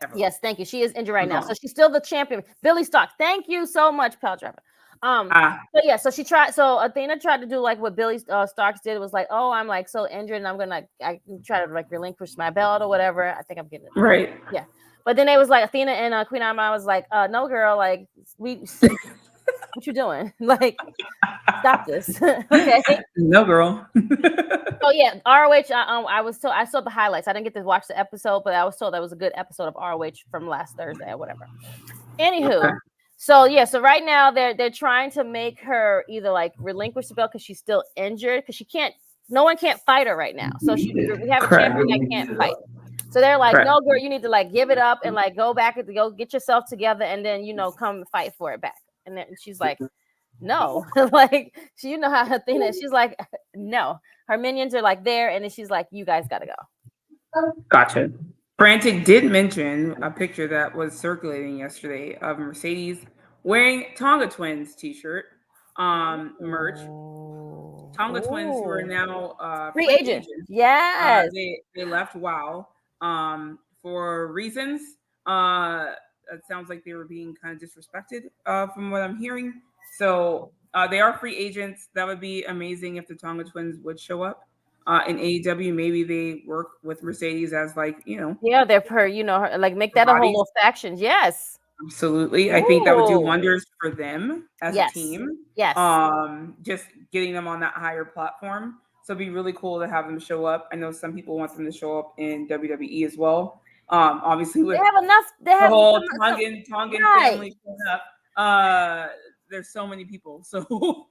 Speaker 4: ever.
Speaker 3: Yes, thank you. She is injured right now, so
Speaker 4: Gone.
Speaker 3: she's still the champion. Billy Stark, thank you so much, Pal Driver. So yeah, so she tried. So Athena tried to do like what Billy Starks did. It was like, oh, I'm like so injured, and I'm gonna I try to like relinquish my belt or whatever. I think I'm getting it
Speaker 4: right.
Speaker 3: Yeah, but then it was like Athena and Queen Amon was like, no, girl, like what you doing? Like, stop this, okay?
Speaker 4: No, girl.
Speaker 3: Oh yeah, ROH. I was told I saw the highlights. I didn't get to watch the episode, but I was told that was a good episode of ROH from last Thursday or whatever. Anywho.
Speaker 4: Okay.
Speaker 3: So yeah, so right now they're trying to make her either like relinquish the belt because she's still injured because no one can't fight her right now. So we have a champion that can't fight. So they're like, no, girl, you need to like give it up and like go back and go get yourself together and then come fight for it back. And then she's like, no, like you know how Athena is. She's like, no, her minions are like there, and then she's like, you guys gotta go.
Speaker 4: Gotcha. Frantic did mention a picture that was circulating yesterday of Mercedes wearing Tonga Twins t-shirt, merch. Tonga Twins, who are now
Speaker 3: free agents. Yes.
Speaker 4: They left WoW for reasons. It sounds like they were being kind of disrespected from what I'm hearing. So they are free agents. That would be amazing if the Tonga Twins would show up. In AEW, maybe they work with Mercedes as like,
Speaker 3: yeah, they're like make that a whole little faction. Yes,
Speaker 4: absolutely. I think that would do wonders for them as a team.
Speaker 3: Yes.
Speaker 4: Just getting them on that higher platform. So it'd be really cool to have them show up. I know some people want them to show up in WWE as well. Obviously with
Speaker 3: they have enough. They have
Speaker 4: the whole Tongan family showing up. There's so many people. So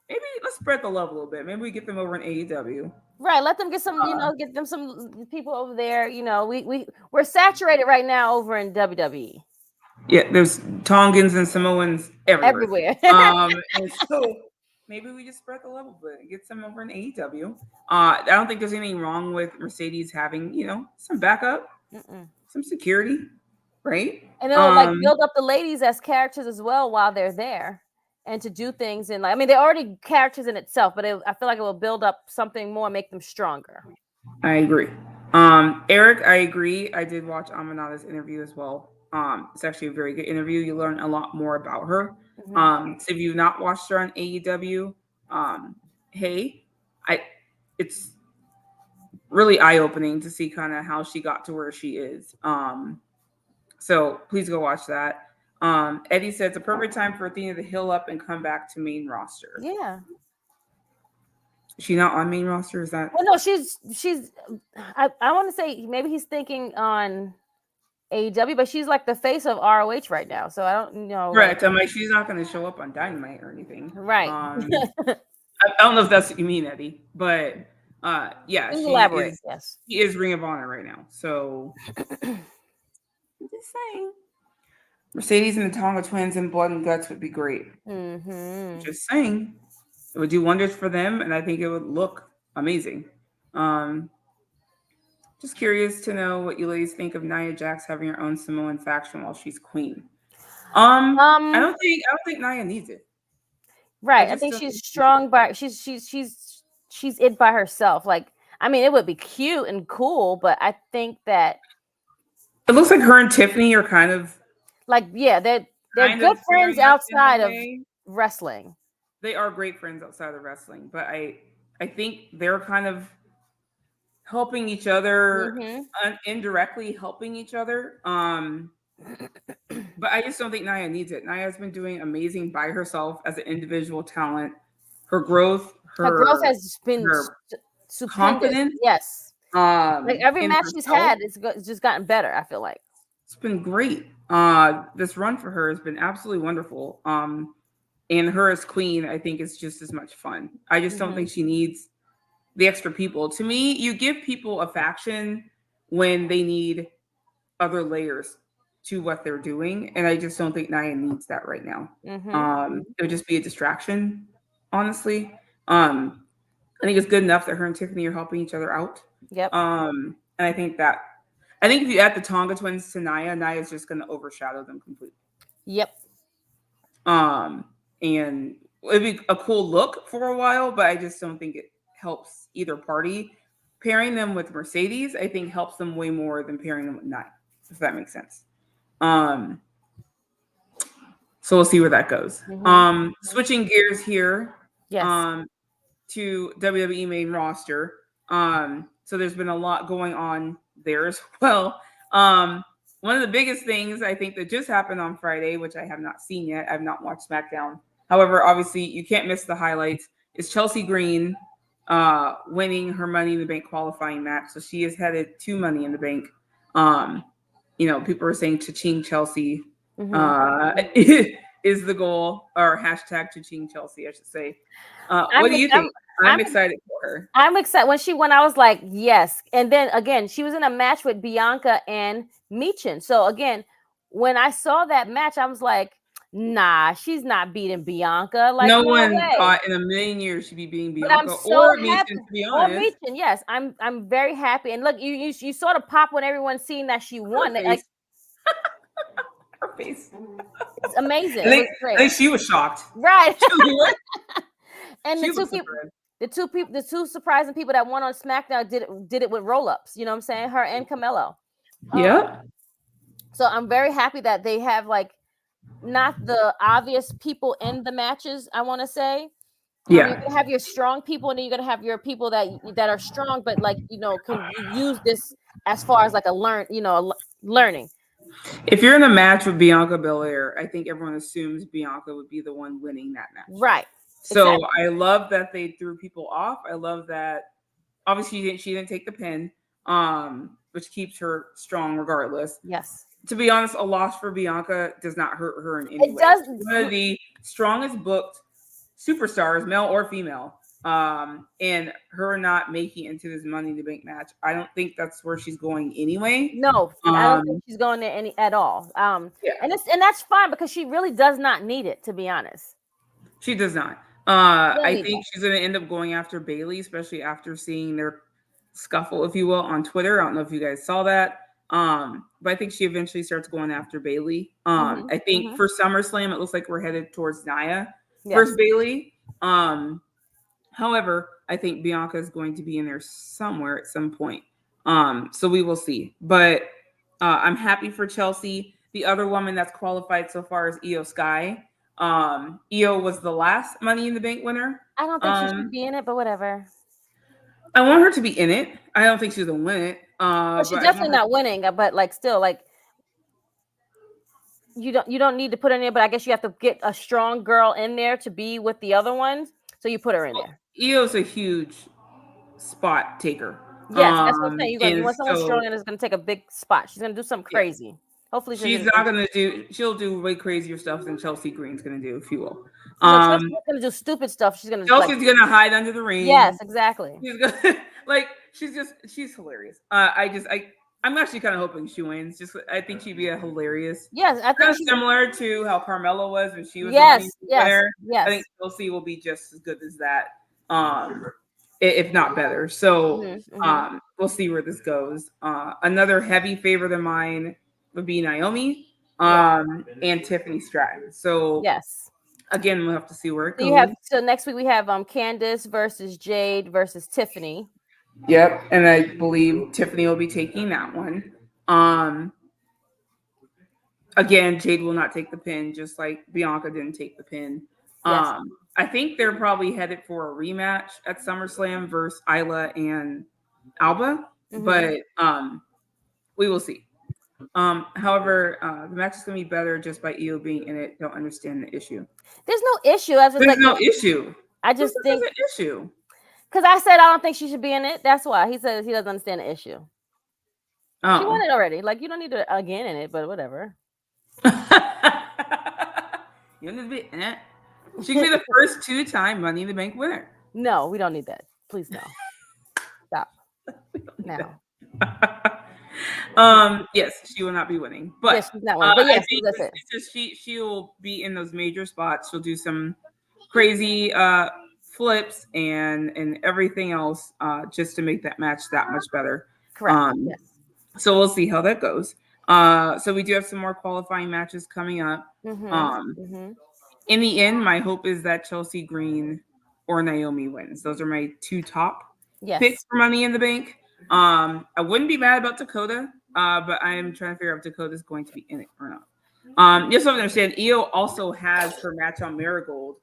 Speaker 4: maybe let's spread the love a little bit. Maybe we get them over in AEW.
Speaker 3: Right. Let them get some, get them some people over there. We're saturated right now over in WWE.
Speaker 4: Yeah, there's Tongans and Samoans everywhere. And so maybe we just spread the love a bit and get some over in AEW. I don't think there's anything wrong with Mercedes having, some backup, some security, right?
Speaker 3: And it'll like build up the ladies as characters as well while they're there. And to do things and they're already characters in itself, but I feel like it will build up something more, make them stronger.
Speaker 4: I agree. Eric, I agree. I did watch Aminata's interview as well. It's actually a very good interview. You learn a lot more about her. So if you've not watched her on AEW, it's really eye-opening to see kind of how she got to where she is. So please go watch that. Eddie said it's a perfect time for Athena to heal up and come back to main roster.
Speaker 3: Yeah.
Speaker 4: Is she not on main roster? Is that?
Speaker 3: Well, no, she's. I want to say maybe he's thinking on AEW, but she's like the face of ROH right now. So I don't know.
Speaker 4: Right. I'm like, she's not going to show up on Dynamite or anything.
Speaker 3: Right.
Speaker 4: I don't know if that's what you mean, Eddie, but yeah, she is Ring of Honor right now. So I'm just saying. Mercedes and the Tonga Twins in Blood and Guts would be great. Just saying. It would do wonders for them, and I think it would look amazing. Just curious to know what you ladies think of Nia Jax having her own Samoan faction while she's queen. I don't think Nia needs it.
Speaker 3: Right. I think she's strong by she's it by herself. Like, I mean, it would be cute and cool, but I think that
Speaker 4: it looks like her and Tiffany are kind of
Speaker 3: like, yeah, they're good friends outside of wrestling.
Speaker 4: They are great friends outside of wrestling, but I think they're kind of helping each other, indirectly helping each other. But I just don't think Nia needs it. Nia's been doing amazing by herself as an individual talent. Her growth
Speaker 3: has been
Speaker 4: confident.
Speaker 3: Yes. Like every match she's had, it's just gotten better, I feel like.
Speaker 4: It's been great. This run for her has been absolutely wonderful. And her as queen, I think, is just as much fun. I just don't think she needs the extra people. To me, you give people a faction when they need other layers to what they're doing. And I just don't think Nia needs that right now. It would just be a distraction, honestly. And I think it's good enough that her and Tiffany are helping each other out.
Speaker 3: Yep.
Speaker 4: And I think if you add the Tonga twins to Nia is just going to overshadow them completely.
Speaker 3: Yep.
Speaker 4: And it'd be a cool look for a while, but I just don't think it helps either party. Pairing them with Mercedes, I think, helps them way more than pairing them with Nia, if that makes sense. So we'll see where that goes.
Speaker 3: Mm-hmm.
Speaker 4: Switching gears here.
Speaker 3: Yes.
Speaker 4: To WWE main roster. So there's been a lot going on there as well. One of the biggest things I think that just happened on Friday, which I have not seen yet, I've not watched SmackDown. However, obviously you can't miss the highlights, is Chelsea Green winning her Money in the Bank qualifying match. So she is headed to Money in the Bank. People are saying cha-ching Chelsea is the goal, or hashtag cha-ching Chelsea, I should say. What do you think? I'm excited for her.
Speaker 3: I'm excited. When I was like, yes. And then again, she was in a match with Bianca and Michin. So again, when I saw that match, I was like, nah, she's not beating Bianca. Like,
Speaker 4: no one thought in a million years she'd be beating Bianca or Michin, to be honest.
Speaker 3: Or Michin, yes. I'm very happy. And look, you sort of pop when everyone's seeing that she won.
Speaker 4: Her face.
Speaker 3: It's amazing.
Speaker 4: I think she was shocked.
Speaker 3: Right. And the two surprising people that won on SmackDown did it with roll-ups. You know what I'm saying? Her and Camelo.
Speaker 4: Yeah.
Speaker 3: So I'm very happy that they have like not the obvious people in the matches, I want to say.
Speaker 4: Yeah.
Speaker 3: You're gonna have your strong people, and then you're gonna have your people that are strong, but like, can use this as far as like learning.
Speaker 4: If you're in a match with Bianca Belair, I think everyone assumes Bianca would be the one winning that match.
Speaker 3: Right.
Speaker 4: So
Speaker 3: exactly.
Speaker 4: I love that they threw people off. I love that. Obviously, she didn't take the pin, which keeps her strong regardless.
Speaker 3: Yes.
Speaker 4: To be honest, a loss for Bianca does not hurt her in any way.
Speaker 3: Does.
Speaker 4: One of the strongest booked superstars, male or female, and her not making it into this Money in the Bank match, I don't think that's where she's going anyway.
Speaker 3: No, I don't think she's going there at all. And that's fine, because she really does not need it, to be honest.
Speaker 4: She does not. I think she's going to end up going after Bayley, especially after seeing their scuffle, if you will, on Twitter. I don't know if you guys saw that. But I think she eventually starts going after Bayley. I think for SummerSlam, it looks like we're headed towards Nia versus Bayley. However, I think Bianca is going to be in there somewhere at some point. So we will see. But I'm happy for Chelsea. The other woman that's qualified so far is IYO Sky. IYO was the last Money in the Bank winner.
Speaker 3: I don't think she should be in it, but whatever.
Speaker 4: I want her to be in it. I don't think she's gonna win it.
Speaker 3: She's definitely not winning, but like still, like you don't need to put her in there, but I guess you have to get a strong girl in there to be with the other ones. So you put her in there.
Speaker 4: IYO's a huge spot taker.
Speaker 3: Yes, that's what I'm saying. You want someone strong and is gonna take a big spot. She's gonna do something crazy. Hopefully
Speaker 4: she's not gonna do. She'll do way crazier stuff than Chelsea Green's gonna do, if you will.
Speaker 3: Chelsea's gonna do stupid stuff. Chelsea's
Speaker 4: gonna hide under the ring.
Speaker 3: Yes, exactly.
Speaker 4: She's gonna she's hilarious. I'm actually kind of hoping she wins. I think she'd be a hilarious.
Speaker 3: Yes, I think
Speaker 4: kind of similar to how Carmella was when she was.
Speaker 3: Yes.
Speaker 4: I think Chelsea will be just as good as that, if not better. So we'll see where this goes. Another heavy favorite of mine would be Naomi, and Tiffany Stratton. So
Speaker 3: yes.
Speaker 4: Again, we'll have to see where it goes.
Speaker 3: So next week we have Candice versus Jade versus Tiffany.
Speaker 4: Yep, and I believe Tiffany will be taking that one. Again, Jade will not take the pin, just like Bianca didn't take the pin.
Speaker 3: Yes.
Speaker 4: I think they're probably headed for a rematch at SummerSlam versus Isla and Alba, but we will see. However, the match is going to be better just by IYO being in it. Don't understand the issue.
Speaker 3: There's no issue. There's
Speaker 4: no issue.
Speaker 3: I just think
Speaker 4: there's an issue.
Speaker 3: Because I said I don't think she should be in it. That's why he says he doesn't understand the issue. Oh. She won it already. Like, you don't need to again in it, but whatever.
Speaker 4: You don't need to be in it. She can be the first 2-time Money in the Bank winner.
Speaker 3: No, we don't need that. Please no. Stop. Now.
Speaker 4: Yes, she will not be winning. But
Speaker 3: yes, she's not winning. But yes, that's it.
Speaker 4: She will be in those major spots. She'll do some crazy flips and everything else just to make that match that much better.
Speaker 3: Correct. Yes.
Speaker 4: So we'll see how that goes. So we do have some more qualifying matches coming up. In the end, my hope is that Chelsea Green or Naomi wins. Those are my two top picks for Money in the Bank. I wouldn't be mad about Dakota, but I am trying to figure out if Dakota's going to be in it or not. You also have to understand, IYO also has her match on Marigold.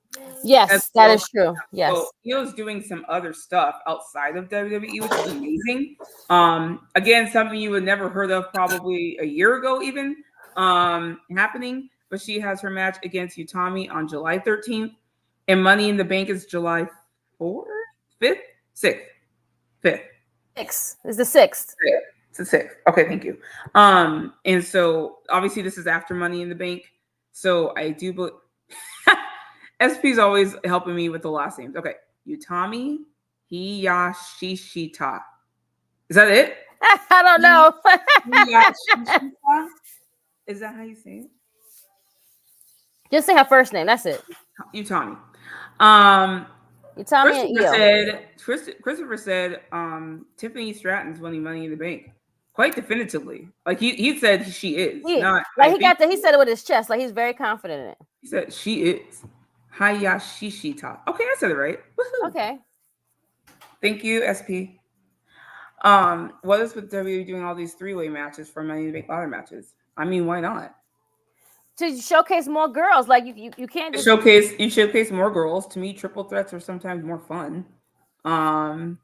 Speaker 3: Yes, that is true. Yes.
Speaker 4: So IYO's doing some other stuff outside of WWE, which is amazing. Again, something you would never heard of probably a year ago even happening. But she has her match against Utami on July 13th. And Money in the Bank is July 4th? 5th? 6th? 5th.
Speaker 3: 6th. It's the 6th.
Speaker 4: It's the 6th. Okay, thank you. And so obviously this is after Money in the Bank. So I do believe SP's always helping me with the last names. Okay. Utami Hiyashishita. Is that it?
Speaker 3: I don't know.
Speaker 4: Is that how you say it?
Speaker 3: Just say her first name. That's it.
Speaker 4: Utami.
Speaker 3: Utami
Speaker 4: Christopher said Tiffany Stratton's winning Money in the Bank quite definitively. Like he said she is.
Speaker 3: He said it with his chest. Like he's very confident in it.
Speaker 4: He said she is. Hayashishita. Okay, I said it right. Woo-hoo.
Speaker 3: Okay.
Speaker 4: Thank you, SP. What is with WWE doing all these three-way matches for Money in the Bank ladder matches? I mean, why not?
Speaker 3: To showcase more girls. Like you can't just
Speaker 4: showcase more girls. To me, triple threats are sometimes more fun. And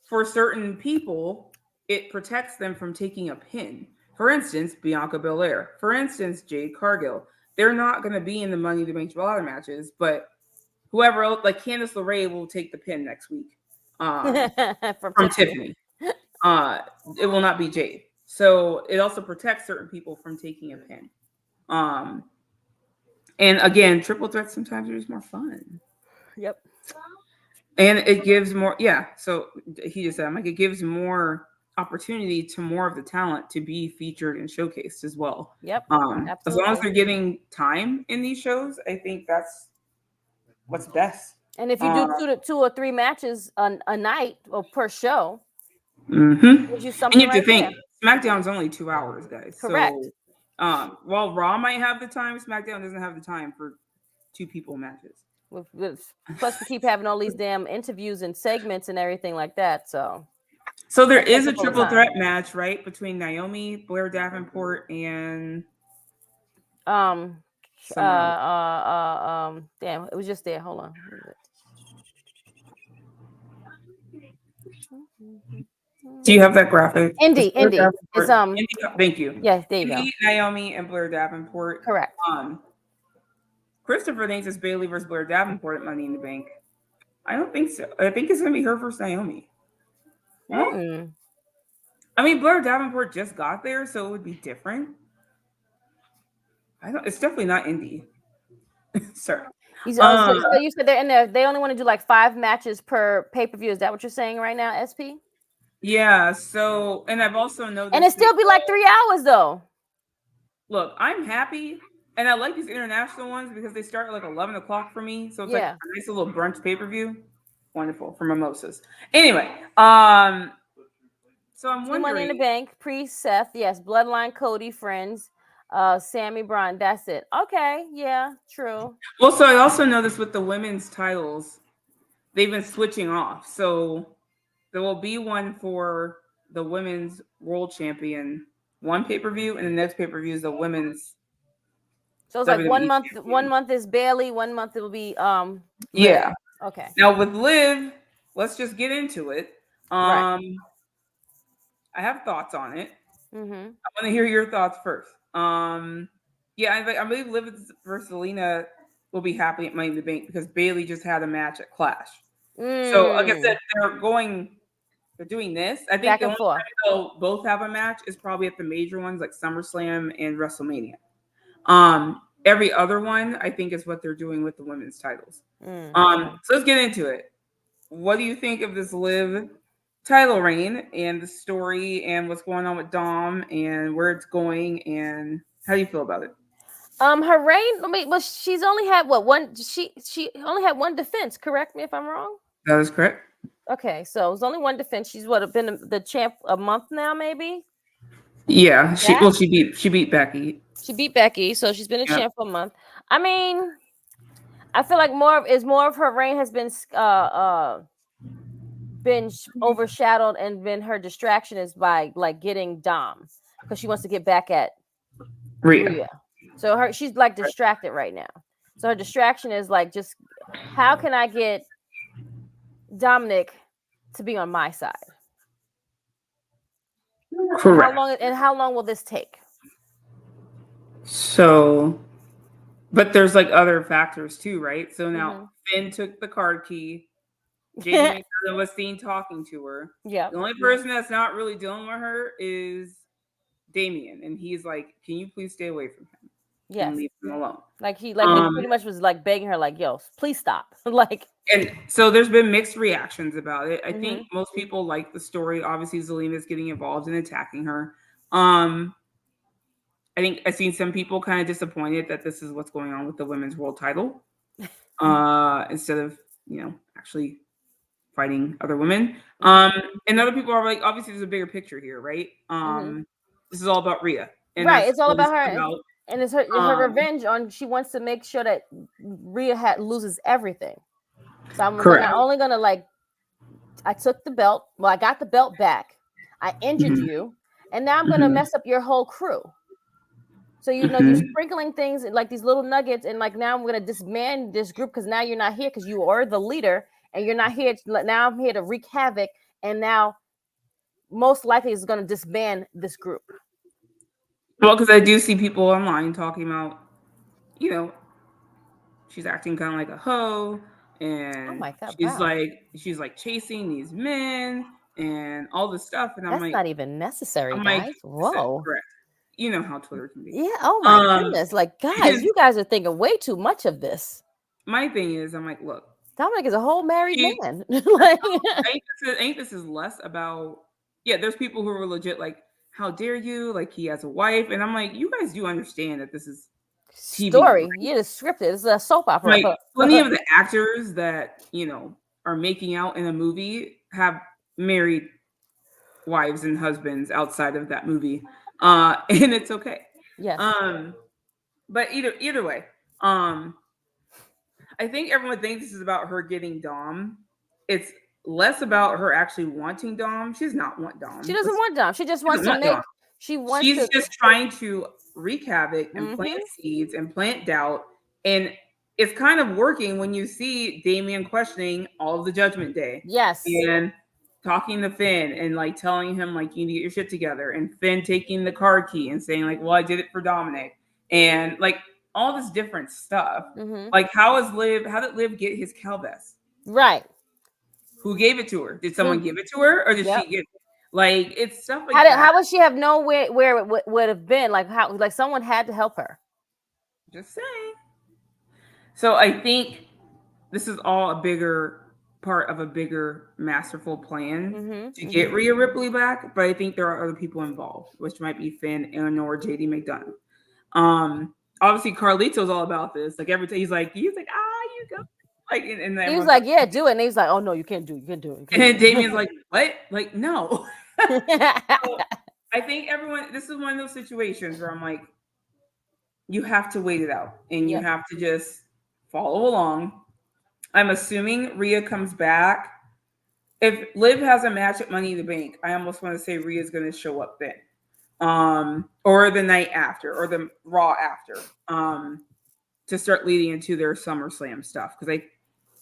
Speaker 4: for certain people, it protects them from taking a pin. For instance, Bianca Belair. For instance, Jade Cargill. They're not going to be in the Money in the Bank ladder matches, but whoever else, like Candice LeRae, will take the pin next week from Tiffany. It will not be Jade. So it also protects certain people from taking a pin. And again, triple threats sometimes are just more fun.
Speaker 3: Yep.
Speaker 4: And it gives more, so he just said, it gives more opportunity to more of the talent to be featured and showcased as well.
Speaker 3: Yep.
Speaker 4: As long as they're getting time in these shows, I think that's what's best.
Speaker 3: And if you do 2 or 3 matches a night or per show,
Speaker 4: gives
Speaker 3: you something.
Speaker 4: And you have to think, SmackDown's only 2 hours, guys.
Speaker 3: Correct.
Speaker 4: So, while Raw might have the time, SmackDown doesn't have the time for 2 people matches.
Speaker 3: Plus, we keep having all these damn interviews and segments and everything like that.
Speaker 4: So there is a triple threat match, right, between Naomi, Blair Davenport, and
Speaker 3: damn, it was just there. Hold on.
Speaker 4: Do you have that graphic?
Speaker 3: Indy. It's
Speaker 4: Indy, thank you.
Speaker 3: Yeah, there you go.
Speaker 4: Naomi and Blair Davenport.
Speaker 3: Correct.
Speaker 4: Christopher thinks it's Bayley versus Blair Davenport at Money in the Bank. I don't think so. I think it's gonna be her versus Naomi.
Speaker 3: Mm.
Speaker 4: I mean, Blair Davenport just got there, so it would be different. It's definitely not Indy. Sorry.
Speaker 3: So you said they're in there. They only want to do like 5 matches per pay-per-view. Is that what you're saying right now, SP?
Speaker 4: Yeah. So, and I've also noticed,
Speaker 3: and it still be like 3 hours though.
Speaker 4: Look, I'm happy, and I like these international ones because they start at like 11 o'clock for me. So it's like a nice little brunch pay-per-view. Wonderful for mimosas. Anyway, so I'm wondering.
Speaker 3: Money in the Bank, pre-Seth, yes. Bloodline, Cody, Friends, Sammy Bryan. That's it. Okay, yeah, true.
Speaker 4: Well, so I also noticed with the women's titles, they've been switching off. So there will be one for the women's world champion, one pay-per-view, and the next pay-per-view is the women's.
Speaker 3: So it's like 1 month. Champion. 1 month is Bayley. 1 month it will be
Speaker 4: Yeah.
Speaker 3: Okay.
Speaker 4: Now with Liv, let's just get into it.
Speaker 3: Right.
Speaker 4: I have thoughts on it.
Speaker 3: Mm-hmm.
Speaker 4: I want to hear your thoughts first. I believe Liv versus Selena will be happy at Money in the Bank because Bayley just had a match at Clash. So like I said, they're doing this. I think
Speaker 3: back
Speaker 4: the
Speaker 3: and
Speaker 4: only
Speaker 3: forth.
Speaker 4: time they'll both have a match is probably at the major ones like SummerSlam and WrestleMania. Every other one, I think, is what they're doing with the women's titles. So let's get into it. What do you think of this Liv title reign and the story and what's going on with Dom and where it's going and how do you feel about it?
Speaker 3: Her reign. Well, she's only had what one? She only had one defense. Correct me if I'm wrong.
Speaker 4: That is correct.
Speaker 3: Okay, so it was only one defense. She's what been the champ a month now, maybe.
Speaker 4: Yeah, she beat Becky.
Speaker 3: She beat Becky, so she's been a champ for a month. I mean, I feel like more of her reign has been overshadowed, and been her distraction is by like getting Dom, because she wants to get back at Rhea. So she's like distracted right now. So her distraction is like, just how can I get Dominic to be on my side?
Speaker 4: Correct.
Speaker 3: How long will this take?
Speaker 4: So, but there's like other factors too, right? So now Finn took the card key. JD was seen talking to her.
Speaker 3: Yeah.
Speaker 4: The only person that's not really dealing with her is Damian, and he's like, "Can you please stay away from him?
Speaker 3: Yes.
Speaker 4: And leave him alone."
Speaker 3: Like he pretty much was like begging her, like, "Yo, please stop." Like,
Speaker 4: and so there's been mixed reactions about it. I think most people like the story. Obviously, Zelina's getting involved and attacking her. I think I've seen some people kind of disappointed that this is what's going on with the women's world title, instead of actually fighting other women. And other people are like, obviously there's a bigger picture here, right? This is all about Rhea. And
Speaker 3: right, it's all about her. And it's her revenge on, she wants to make sure that Rhea loses everything. So I'm not only gonna I took the belt, well, I got the belt back, I injured you, and now I'm gonna mess up your whole crew. So you're sprinkling things like these little nuggets, and like now I'm gonna disband this group because now you're not here, because you are the leader and you're not here. Now I'm here to wreak havoc, and now most likely is gonna disband this group.
Speaker 4: Well, because I do see people online talking about, she's acting kind of like a hoe, and
Speaker 3: oh my God,
Speaker 4: she's like chasing these men and all this stuff, and
Speaker 3: that's not even necessary, guys. Whoa.
Speaker 4: Correct. You know how Twitter can be.
Speaker 3: Yeah. Oh my goodness. Like, guys, you guys are thinking way too much of this.
Speaker 4: My thing is, I'm like, look,
Speaker 3: Dominic is a whole married man.
Speaker 4: ain't this is less about, there's people who are legit like, how dare you? Like, he has a wife. And I'm like, you guys do understand that this is TV,
Speaker 3: story.
Speaker 4: Right?
Speaker 3: Yeah, it's scripted. It's a soap opera.
Speaker 4: Like, plenty of the actors that, are making out in a movie have married wives and husbands outside of that movie. And it's okay.
Speaker 3: Yes.
Speaker 4: But either way, I think everyone thinks this is about her getting Dom. It's less about her actually wanting Dom. She does not want Dom.
Speaker 3: She doesn't want Dom. She just wants to make Dom. She's
Speaker 4: just trying to wreak havoc and plant seeds and plant doubt. And it's kind of working when you see Damian questioning all of the Judgment Day.
Speaker 3: Yes.
Speaker 4: And talking to Finn and like telling him like, you need to get your shit together, and Finn taking the card key and saying like, well, I did it for Dominic, and like all this different stuff. Like, how did Liv get his cow vest?
Speaker 3: Right.
Speaker 4: Who gave it to her? Did someone give it to her, or did she get it? Like, it's stuff like that.
Speaker 3: How would she have known where it would have been? Like, how, like someone had to help her.
Speaker 4: Just saying. So I think this is all a bigger part of a bigger masterful plan to get Rhea Ripley back, but I think there are other people involved, which might be Finn and or JD McDonough. Obviously Carlito's all about this. Like every time he's like, you go. Like, and
Speaker 3: he was like, yeah, do it. And he was like, oh no, you can't do it. You can't do it.
Speaker 4: And then Damien's like, what? Like, no. So, I think this is one of those situations where I'm like, you have to wait it out, and you have to just follow along. I'm assuming Rhea comes back. If Liv has a match at Money in the Bank, I almost want to say Rhea's going to show up then. Or the night after, or the Raw after, to start leading into their SummerSlam stuff. Because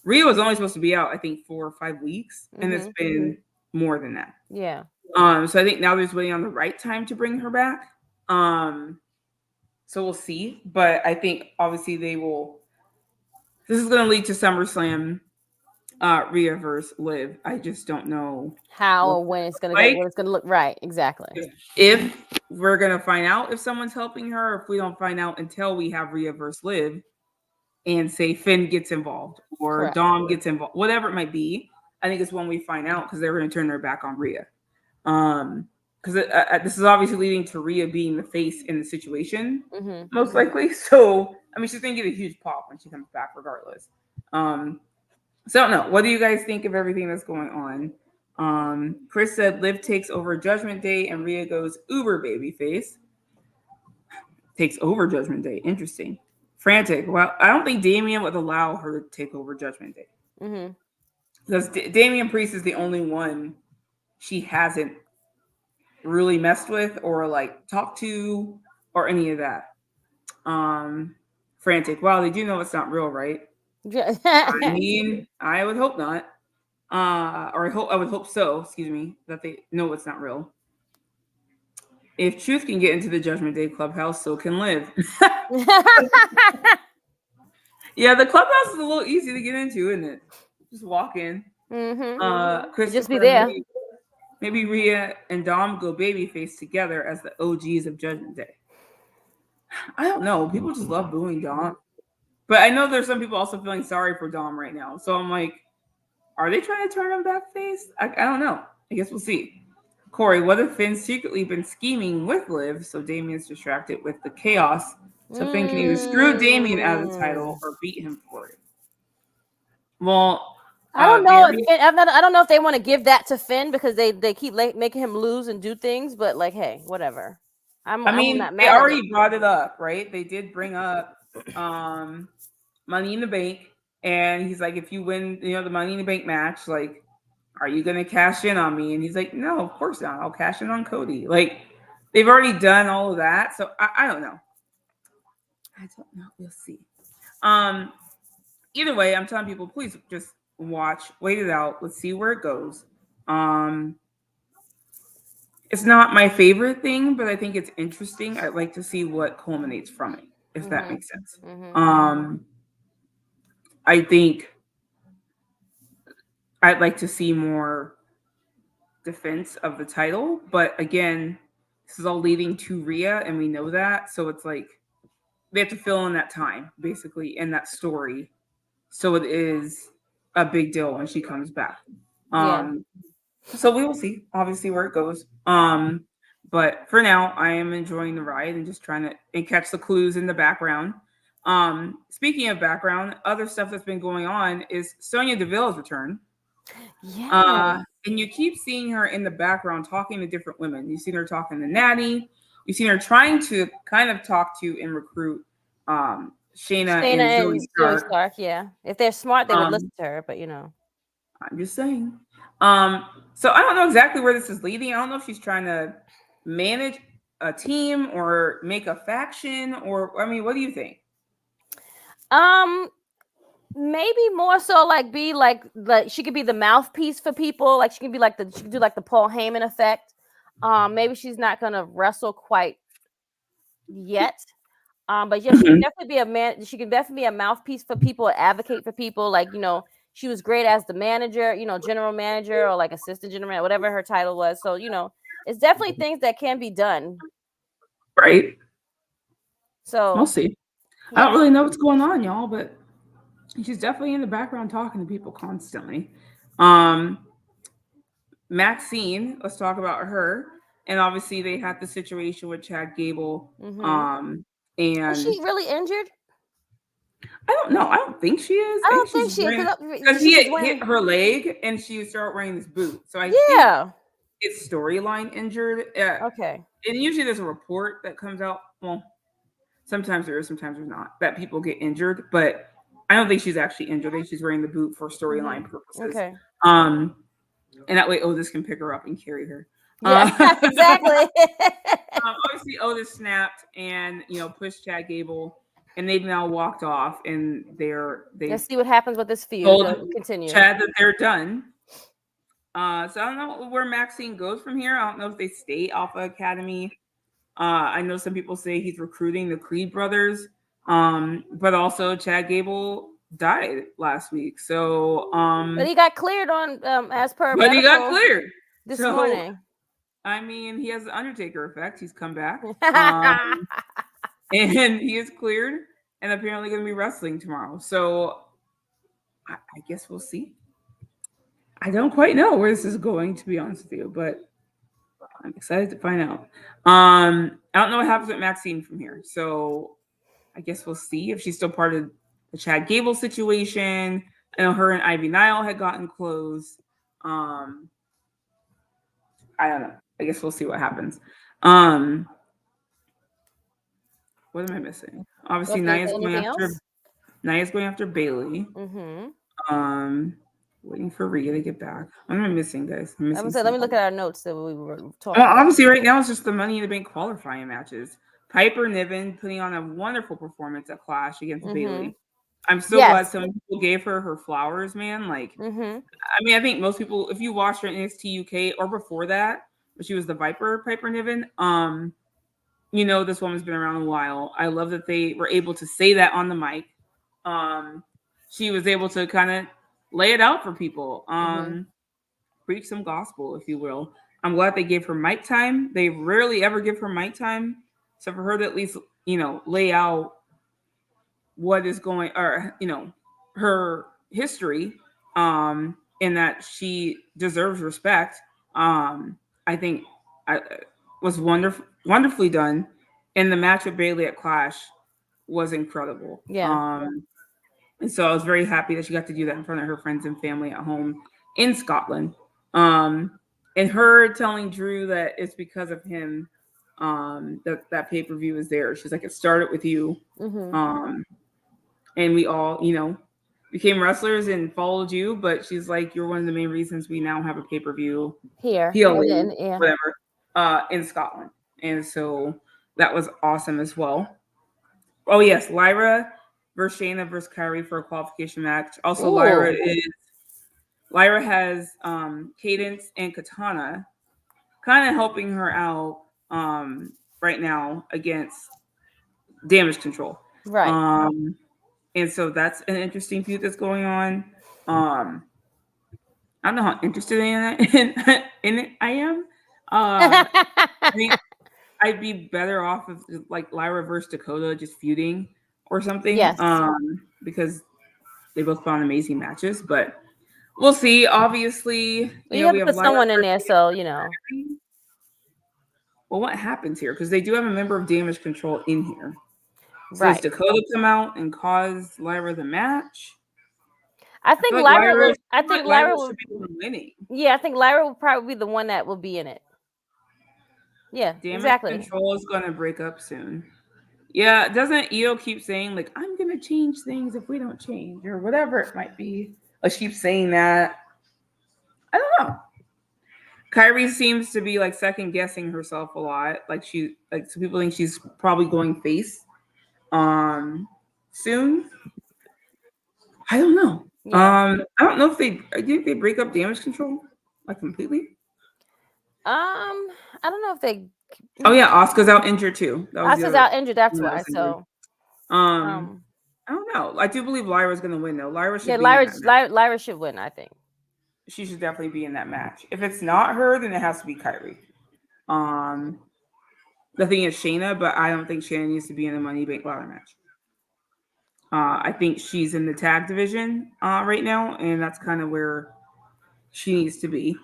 Speaker 4: Rhea was only supposed to be out, I think, 4 or 5 weeks, and it's been more than that.
Speaker 3: Yeah.
Speaker 4: So I think now they're waiting on the right time to bring her back. So we'll see. But I think obviously they will. This is going to lead to SummerSlam, Rhea versus Liv. I just don't know
Speaker 3: how or when it's going to get, what it's going to look. Right, exactly.
Speaker 4: If we're going to find out if someone's helping her, if we don't find out until we have Rhea versus Liv, and say Finn gets involved or Dom gets involved, whatever it might be, I think it's when we find out, because they're going to turn their back on Rhea. because this is obviously leading to Rhea being the face in the situation, most likely. So, I mean, she's going to get a huge pop when she comes back, regardless. So, I don't know. What do you guys think of everything that's going on? Chris said Liv takes over Judgment Day and Rhea goes uber babyface. Takes over Judgment Day. Interesting. Frantic. Well, I don't think Damian would allow her to take over Judgment Day. Because Damian Priest is the only one she hasn't really messed with or like talked to or any of that. Frantic. Wow, they do know it's not real, right? I mean, I would hope not. Or I would hope so, excuse me, that they know it's not real. If Truth can get into the Judgment Day clubhouse, so can Liv. Yeah, the clubhouse is a little easy to get into, isn't it? Just walk in.
Speaker 3: Just be there.
Speaker 4: Maybe Rhea and Dom go babyface together as the OGs of Judgment Day. I don't know. People just love booing Dom. But I know there's some people also feeling sorry for Dom right now. So I'm like, are they trying to turn him back face? I don't know. I guess we'll see. Corey, what if Finn's secretly been scheming with Liv so Damian's distracted with the chaos? So Finn can either screw Damian out of the title or beat him for it. Well,
Speaker 3: I don't know. I don't know if they want to give that to Finn because they keep making him lose and do things. But like, hey, whatever. I'm not mad.
Speaker 4: They already brought it up, right? They did bring up Money in the Bank, and he's like, if you win, the Money in the Bank match, like, are you gonna cash in on me? And he's like, no, of course not. I'll cash in on Cody. Like, they've already done all of that, so I don't know. I don't know. We'll see. Either way, I'm telling people, please just watch, wait it out. Let's see where it goes. It's not my favorite thing, but I think it's interesting. I'd like to see what culminates from it, if that makes sense. I think I'd like to see more defense of the title, but again, this is all leading to Rhea, and we know that. So it's like they have to fill in that time, basically, in that story. So it is a big deal when she comes back. So we will see, obviously, where it goes. But for now, I am enjoying the ride and just trying to catch the clues in the background. Speaking of background, other stuff that's been going on is Sonya Deville's return.
Speaker 3: Yeah.
Speaker 4: And you keep seeing her in the background talking to different women. You've seen her talking to Natty. You've seen her trying to kind of talk to and recruit Shayna and Zoe Stark.
Speaker 3: Yeah. If they're smart, they would listen to her, but
Speaker 4: I'm just saying. So I don't know exactly where this is leading. I don't know if she's trying to manage a team or make a faction, or I mean, what do you think?
Speaker 3: Maybe more so like be like she could be the mouthpiece for people. Like she could be like she could do like the Paul Heyman effect. Maybe she's not gonna wrestle quite yet. But yeah, she can definitely be a man. She can definitely be a mouthpiece for people, advocate for people. Like, she was great as the manager, general manager or like assistant general manager, whatever her title was. So, it's definitely things that can be done.
Speaker 4: Right.
Speaker 3: So
Speaker 4: we'll see. Yeah. I don't really know what's going on, y'all, but she's definitely in the background talking to people constantly. Maxine, let's talk about her. And obviously they had the situation with Chad Gable. And
Speaker 3: is she really injured?
Speaker 4: I don't know. I don't think she is.
Speaker 3: I don't think she is.
Speaker 4: Because he had hit her leg and she started wearing this boot. So I think it's storyline injured.
Speaker 3: Okay.
Speaker 4: And usually there's a report that comes out. Well, sometimes there is, sometimes there's not, that people get injured. But I don't think she's actually injured. I think she's wearing the boot for storyline purposes.
Speaker 3: Okay.
Speaker 4: And that way Otis can pick her up and carry her.
Speaker 3: Yeah, exactly.
Speaker 4: Obviously, Otis snapped and pushed Chad Gable, and they've now walked off. And let's
Speaker 3: see what happens with this feud. Continue.
Speaker 4: Chad that they're done. So I don't know where Maxine goes from here. I don't know if they stay Alpha Academy. I know some people say he's recruiting the Creed brothers, but also Chad Gable died last week. So,
Speaker 3: but he got cleared on as per.
Speaker 4: But he got cleared
Speaker 3: this morning.
Speaker 4: I mean, he has the Undertaker effect. He's come back, and he is cleared, and apparently going to be wrestling tomorrow. So, I guess we'll see. I don't quite know where this is going, to be honest with you, but I'm excited to find out. I don't know what happens with Maxine from here, so I guess we'll see if she's still part of the Chad Gable situation. I know her and Ivy Nile had gotten close. I don't know. I guess we'll see what happens. What am I missing? Obviously, Nia's going after Bailey. Waiting for Rhea to get back. What am I missing, guys?
Speaker 3: Let me look at our notes that we were talking
Speaker 4: about. Obviously, right now it's just the Money in the Bank qualifying matches. Piper Niven putting on a wonderful performance at Clash against Bailey. I'm so glad some people gave her flowers, man. Like, I mean, I think most people, if you watched her in NXT UK or before that, when she was the Viper, Piper Niven, you know this woman's been around a while. I love that they were able to say that on the mic. She was able to kind of lay it out for people. Preach some gospel, if you will. I'm glad they gave her mic time. They rarely ever give her mic time. So for her to at least, you know, lay out what is going, or, you know, her history, and that she deserves respect, I think was wonderfully done. And the match with Bailey at Clash was incredible.
Speaker 3: Yeah.
Speaker 4: And so I was very happy that she got to do that in front of her friends and family at home in Scotland. And her telling Drew that it's because of him that pay-per-view is there. She's like, it started with you. And we all, you know, became wrestlers and followed you. But she's like, you're one of the main reasons we now have a pay-per-view
Speaker 3: here,
Speaker 4: whatever, in Scotland. And so that was awesome as well. Oh, yes, Lyra versus Shayna versus Kairi for a qualification match. Also, Lyra has Cadence and Katana kind of helping her out right now against Damage Control.
Speaker 3: Right.
Speaker 4: And so that's an interesting feud that's going on. I don't know how interested in it I am. I think I'd be better off of like Lyra versus Dakota just feuding or something.
Speaker 3: Yes.
Speaker 4: Because they both put on amazing matches, but we'll see. Obviously,
Speaker 3: we have to put someone in there, so you know.
Speaker 4: Well, what happens here? Because they do have a member of Damage Control in here. So
Speaker 3: right.
Speaker 4: Does Dakota come out and cause Lyra the match?
Speaker 3: I think Lyra
Speaker 4: should be winning.
Speaker 3: Yeah, I think Lyra will probably be the one that will be in it. Yeah,
Speaker 4: Damage Control is going to break up soon. Yeah, doesn't IYO keep saying, like, I'm going to change things if we don't change, or whatever it might be? Like, she keeps saying that. I don't know. Kairi seems to be, like, second-guessing herself a lot. Like, some people think she's probably going face soon. I don't know. Yeah. I don't know if they break up Damage Control, like, completely.
Speaker 3: I don't know if they...
Speaker 4: Oh, yeah, Asuka's out injured, too.
Speaker 3: Asuka's out injured, that's why, so...
Speaker 4: I don't know. I do believe Lyra's going to win, though. Lyra
Speaker 3: should win, I think.
Speaker 4: She should definitely be in that match. If it's not her, then it has to be Kairi. The thing is Shayna, but I don't think Shayna needs to be in the Money Bank ladder match. I think she's in the tag division right now, and that's kind of where she needs to be.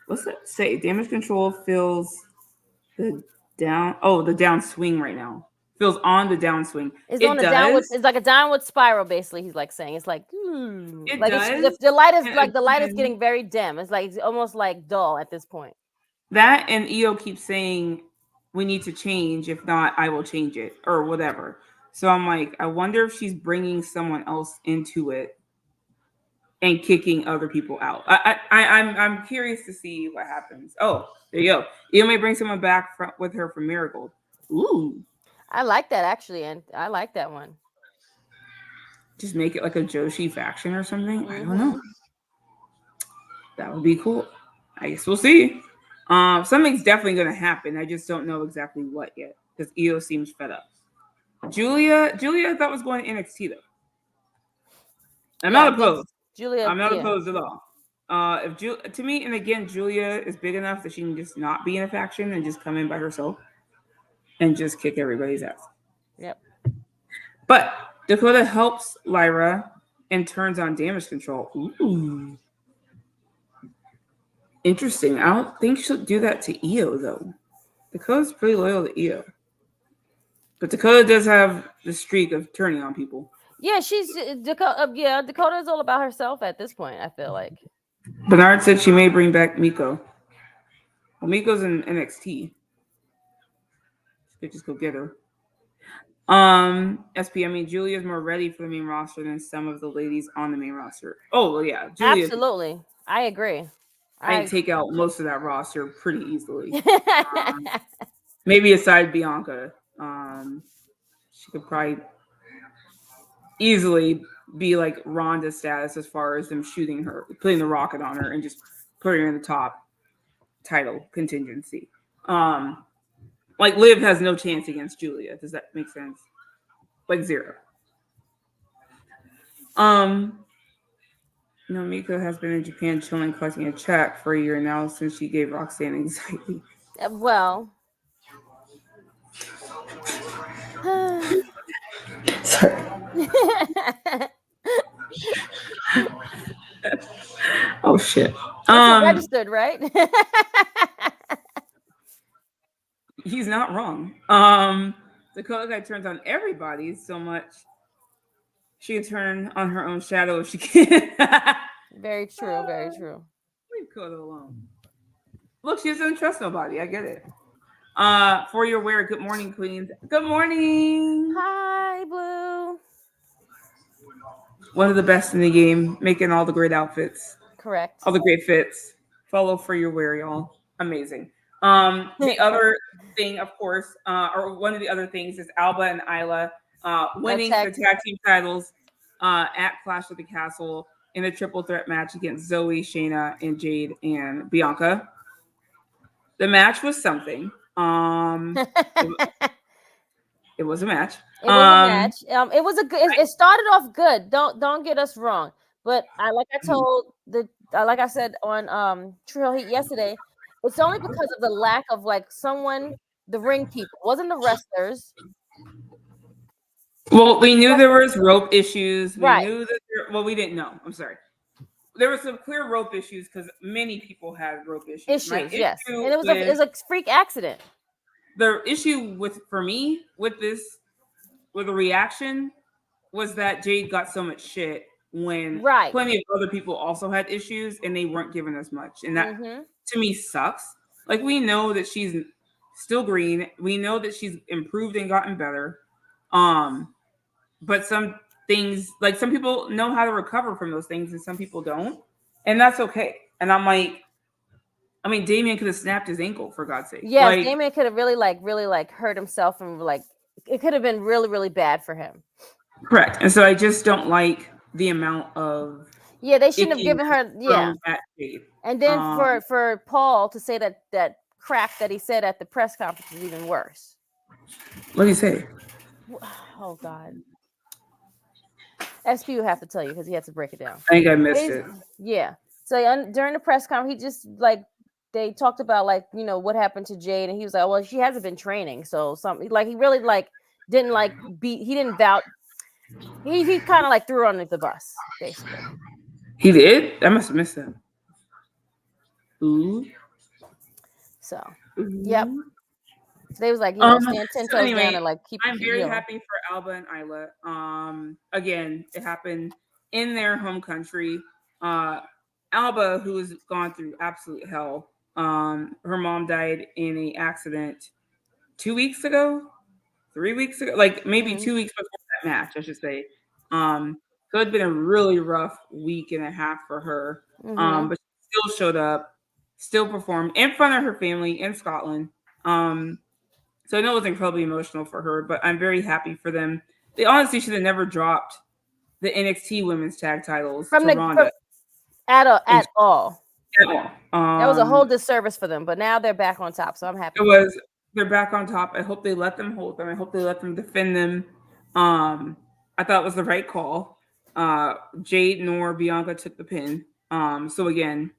Speaker 4: What's that say? Damage Control feels the downswing right now. Feels on the downswing.
Speaker 3: It's on the downward. It's like a downward spiral, basically. He's like saying it's like the light is getting very dim. It's like it's almost like dull at this point.
Speaker 4: That and IYO keeps saying we need to change. If not, I will change it or whatever. So I'm like, I wonder if she's bringing someone else into it and kicking other people out. I'm curious to see what happens. Oh, there you go. IYO may bring someone back with her from Marigold. Ooh.
Speaker 3: I like that actually, and I like that one.
Speaker 4: Just make it like a Joshi faction or something. Mm-hmm. I don't know. That would be cool. I guess we'll see. Something's definitely going to happen. I just don't know exactly what yet because IYO seems fed up. Julia, I thought was going to NXT though. I'm not opposed. I'm not opposed at all. To me, and again, Julia is big enough that she can just not be in a faction and just come in by herself. And just kick everybody's ass.
Speaker 3: Yep.
Speaker 4: But Dakota helps Lyra and turns on Damage Control. Ooh. Interesting. I don't think she'll do that to IYO though. Dakota's pretty loyal to IYO. But Dakota does have the streak of turning on people.
Speaker 3: Yeah, she's Dakota. Yeah, Dakota is all about herself at this point, I feel like.
Speaker 4: Bernard said she may bring back Miko. Well, Miko's in NXT. She could just go get her. SP, I mean, Julia's more ready for the main roster than some of the ladies on the main roster. Oh, well, yeah. Julia,
Speaker 3: absolutely. I agree.
Speaker 4: I can take out most of that roster pretty easily. Maybe aside Bianca. She could probably easily be like Ronda status as far as them shooting her, putting the rocket on her and just putting her in the top title contingency. Like Liv has no chance against Julia. Does that make sense? Like zero. Miko has been in Japan chilling, collecting a check for a year now since she gave Roxanne anxiety.
Speaker 3: Well.
Speaker 4: Sorry. Oh shit.
Speaker 3: Registered, right?
Speaker 4: He's not wrong. Dakota guy turns on everybody so much she can turn on her own shadow if she can.
Speaker 3: Very true. Very true.
Speaker 4: Leave Dakota alone. Look, she doesn't trust nobody. I get it. For your wear, good morning, queens. Good morning.
Speaker 3: Hi, Blue.
Speaker 4: One of the best in the game, making all the great outfits.
Speaker 3: Correct.
Speaker 4: All the great fits. Follow for your wear, y'all. Amazing. The other thing, of course, or one of the other things is Alba and Isla winning the tag team titles at Clash of the Castle in a triple threat match against Zoe, Shayna, and Jade and Bianca. The match was something. It was a match.
Speaker 3: It was a match. It was a good. It started off good. Don't get us wrong. But like I said on Trill Heat yesterday, it's only because of the lack of like the ring people. It wasn't the wrestlers.
Speaker 4: Well, we knew there was rope issues. We
Speaker 3: right.
Speaker 4: knew that. We didn't know. I'm sorry. There were some clear rope issues because many people had rope issues.
Speaker 3: Yes, and it was a freak accident.
Speaker 4: The issue for me with the reaction was that Jade got so much shit when plenty of other people also had issues and they weren't given as much, and that to me sucks. Like, we know that she's still green. We know that she's improved and gotten better. But some things, like, some people know how to recover from those things and some people don't. And that's okay. And I'm like, I mean, Damien could have snapped his ankle, for God's sake.
Speaker 3: Yeah, like, Damien could have really hurt himself, and it could have been really, really bad for him.
Speaker 4: Correct. And so I just don't like the amount of
Speaker 3: they shouldn't have given her and then for Paul to say that crap that he said at the press conference is even worse.
Speaker 4: What did he say?
Speaker 3: Oh God. SP will have to tell you because he had to break it down.
Speaker 4: I think I missed it.
Speaker 3: Yeah. So during the press conference, he just they talked about what happened to Jade, and he was like, well, she hasn't been training, so something he really didn't he didn't vouch. He kind of threw her under the bus, basically.
Speaker 4: He did? I must have missed that. Ooh.
Speaker 3: So, yep. They was stand 10 toes down and keep.
Speaker 4: I'm very happy for Alba and Isla. Again, it happened in their home country. Alba, who has gone through absolute hell. Her mom died in an accident 2 weeks ago, 3 weeks ago, maybe 2 weeks before that match, I should say. So it's been a really rough week and a half for her. But she still showed up, still performed in front of her family in Scotland. So I know it was incredibly emotional for her, but I'm very happy for them. They honestly should have never dropped the NXT women's tag titles to Ronda.
Speaker 3: At all.
Speaker 4: That
Speaker 3: was a whole disservice for them, but now they're back on top, so I'm happy.
Speaker 4: They're back on top. I hope they let them hold them. I hope they let them defend them. I thought it was the right call. Jade nor Bianca took the pin. So again,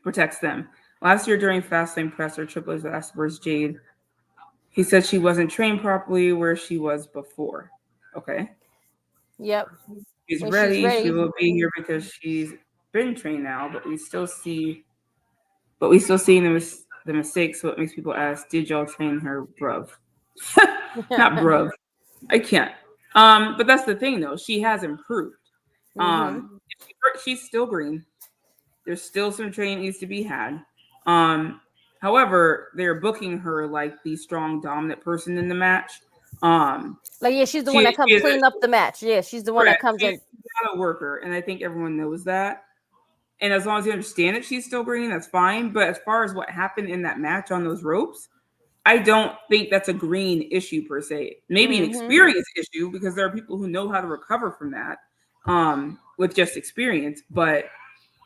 Speaker 4: protects them. Last year during Fastlane presser, Triple H asked where's Jade. He said she wasn't trained properly where she was before. Okay.
Speaker 3: Yep.
Speaker 4: She's ready. She will be here because she's been trained now, but we still see but we still seeing the mistakes. So it makes people ask, did y'all train her, bruv? Not bruv. I can't. But that's the thing, though. She has improved. She's still green. There's still some training needs to be had. However, they're booking her like the strong, dominant person in the match.
Speaker 3: She's the one that comes clean up the match. Yeah, she's the one that comes in.
Speaker 4: She's not a worker, and I think everyone knows that. And as long as you understand that she's still green, that's fine. But as far as what happened in that match on those ropes, I don't think that's a green issue per se. Maybe an experience issue, because there are people who know how to recover from that with just experience. But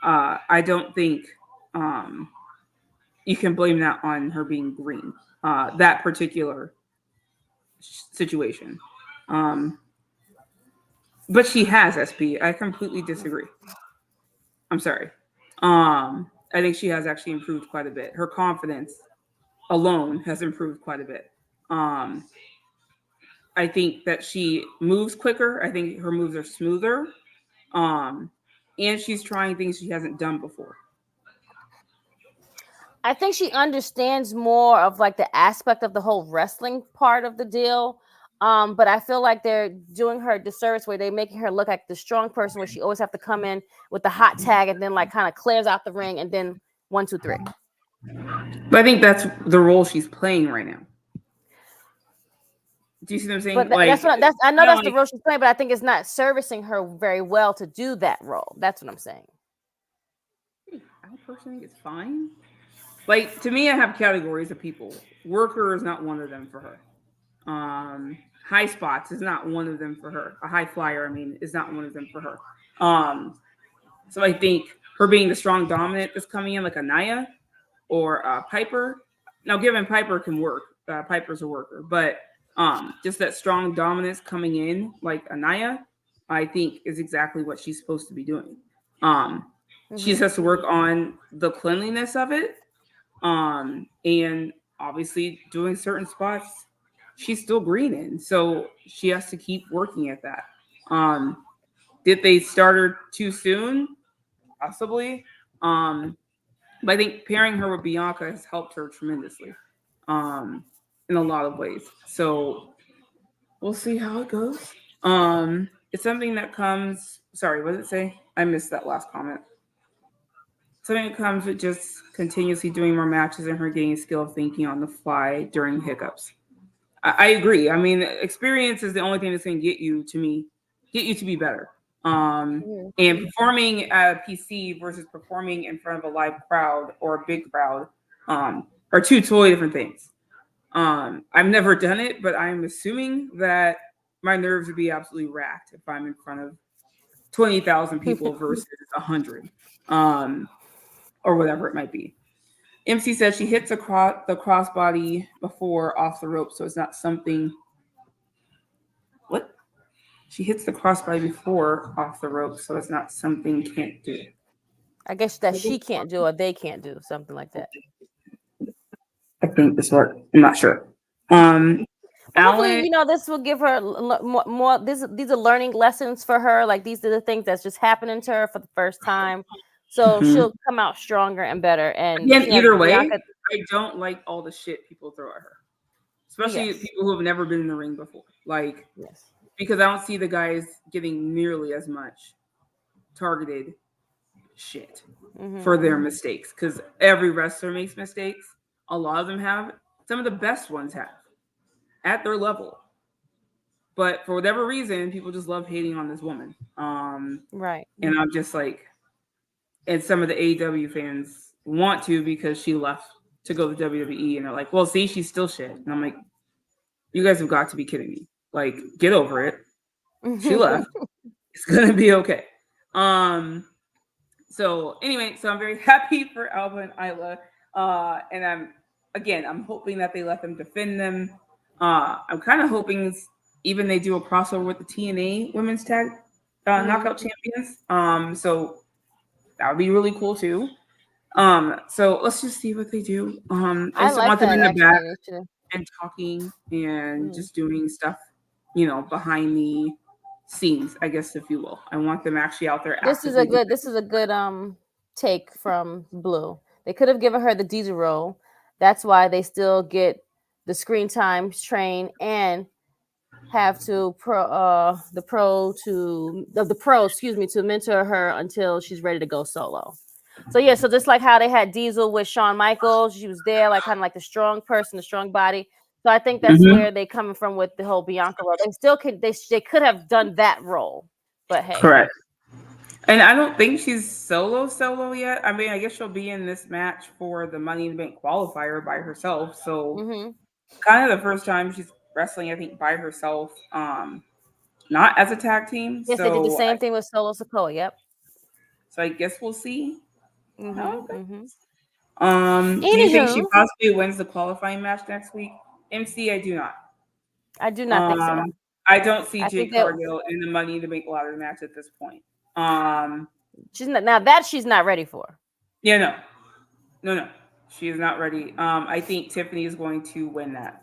Speaker 4: I don't think you can blame that on her being green, that particular situation. But she has SP. I completely disagree. I'm sorry. I think she has actually improved quite a bit. Her confidence alone has improved quite a bit. I think that she moves quicker. I think her moves are smoother. And she's trying things she hasn't done before.
Speaker 3: I think she understands more of like the aspect of the whole wrestling part of the deal. But I feel like they're doing her a disservice where they're making her look like the strong person where she always have to come in with the hot tag and then like kind of clears out the ring and then 1, 2, 3.
Speaker 4: But I think that's the role she's playing right now. Do you see what I'm saying?
Speaker 3: But I know that's the role she's playing, but I think it's not servicing her very well to do that role. That's what I'm saying.
Speaker 4: I personally think it's fine. Like, to me, I have categories of people. Worker is not one of them for her. High spots is not one of them for her. A high flyer, is not one of them for her. So I think her being the strong dominant that's coming in, like a Nia or Piper. Now, given Piper can work, Piper's a worker, but just that strong dominance coming in, like a Nia, I think is exactly what she's supposed to be doing. She just has to work on the cleanliness of it, and obviously doing certain spots she's still green in, so she has to keep working at that. Did they start her too soon? Possibly. But I think pairing her with Bianca has helped her tremendously in a lot of ways. So we'll see how it goes. It's something that comes. Sorry, what did it say? I missed that last comment. Something that comes with just continuously doing more matches and her getting skill of thinking on the fly during hiccups. I agree. Experience is the only thing that's going to get you to be better. And performing at a PC versus performing in front of a live crowd or a big crowd are two totally different things. I've never done it, but I'm assuming that my nerves would be absolutely racked if I'm in front of 20,000 people versus 100, or whatever it might be. MC says she hits the crossbody before off the rope, so it's not something. What? She hits the crossbody before off the rope, so it's not something can't do.
Speaker 3: I guess that she can't do or they can't do, something like that.
Speaker 4: I think this works. I'm not sure.
Speaker 3: Hopefully, this will give her more. These are learning lessons for her. Like, these are the things that's just happening to her for the first time. So she'll come out stronger and better. And
Speaker 4: again, either way, I don't like all the shit people throw at her, especially people who have never been in the ring before. Like, because I don't see the guys getting nearly as much targeted shit for their mistakes. Because every wrestler makes mistakes. A lot of them have. Some of the best ones have at their level. But for whatever reason, people just love hating on this woman.
Speaker 3: Right.
Speaker 4: And I'm just like. And some of the AEW fans want to because she left to go to WWE. And they're like, well, see, she's still shit. And I'm like, you guys have got to be kidding me. Like, get over it. She left. It's going to be okay. So anyway, so I'm very happy for Alba and Isla. And I'm hoping that they let them defend them. I'm kind of hoping even they do a crossover with the TNA Women's Tag Knockout Champions. So that would be really cool too. So let's just see what they do. I just want them in the back and talking and just doing stuff, behind the scenes, I guess, if you will. I want them actually out there.
Speaker 3: This is a good take from Blue. They could have given her the Diesel role. That's why they still get the screen time, train, and have to the pro to mentor her until she's ready to go solo. So yeah, so just like how they had Diesel with Shawn Michaels, she was there, like kind of like the strong person, the strong body. So I think that's where they coming from with the whole Bianca role. They still could they could have done that role, but hey,
Speaker 4: correct. And I don't think she's solo yet. I mean, I guess she'll be in this match for the Money in the Bank qualifier by herself. So kind of the first time she's wrestling, I think, by herself, not as a tag team.
Speaker 3: Yes, they did the same thing with Solo Sikoa. Yep.
Speaker 4: So I guess we'll see. Do
Speaker 3: Anywho,
Speaker 4: you think she possibly wins the qualifying match next week? MC, I do not.
Speaker 3: I do not think so.
Speaker 4: I don't see Jade Cargill in the Money in the Bank ladder match at this point.
Speaker 3: She's not, now that she's not ready for.
Speaker 4: Yeah, no, she is not ready. I think Tiffany is going to win that.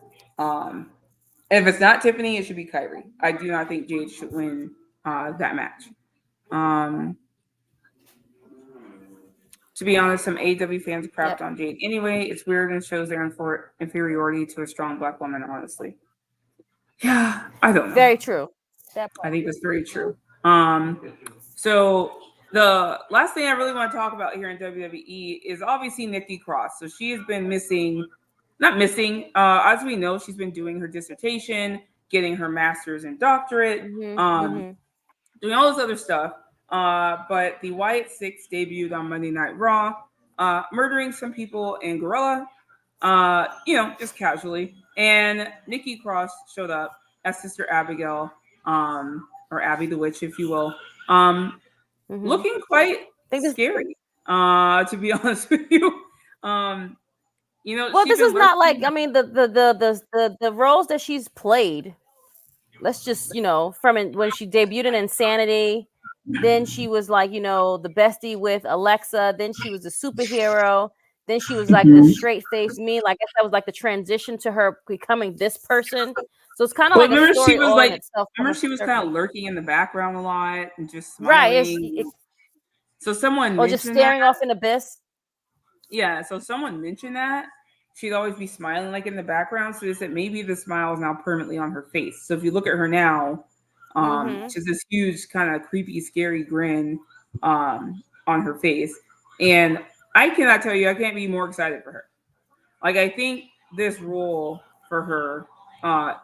Speaker 4: If it's not Tiffany, it should be Kyrie. I do not think Jade should win that match. To be honest, some AEW fans crapped on Jade anyway. It's weird and shows their inferiority to a strong black woman, honestly. Yeah, I don't know.
Speaker 3: Very true.
Speaker 4: I think that's very true. So the last thing I really want to talk about here in WWE is obviously Nikki Cross. So she has been not missing. As we know, she's been doing her dissertation, getting her master's and doctorate, doing all this other stuff. But the Wyatt 6 debuted on Monday Night Raw, murdering some people in Gorilla, just casually. And Nikki Cross showed up as Sister Abigail, or Abby the Witch, if you will, looking quite scary, to be honest with you.
Speaker 3: Well, this is not like, I mean, the roles that she's played. Let's just, from when she debuted in Insanity, then she was like, the bestie with Alexa. Then she was a superhero. Then she was like the straight face me. Like I guess that was like the transition to her becoming this person. So it's kind of like a story all in itself.
Speaker 4: Remember, she was kind of lurking in the background a lot and just smiling.
Speaker 3: Right.
Speaker 4: So someone
Speaker 3: just staring off in abyss.
Speaker 4: Yeah. So someone mentioned that she'd always be smiling like in the background. So they said maybe the smile is now permanently on her face. So if you look at her now, she's this huge kind of creepy, scary grin on her face. And I cannot tell you, I can't be more excited for her. Like, I think this role for her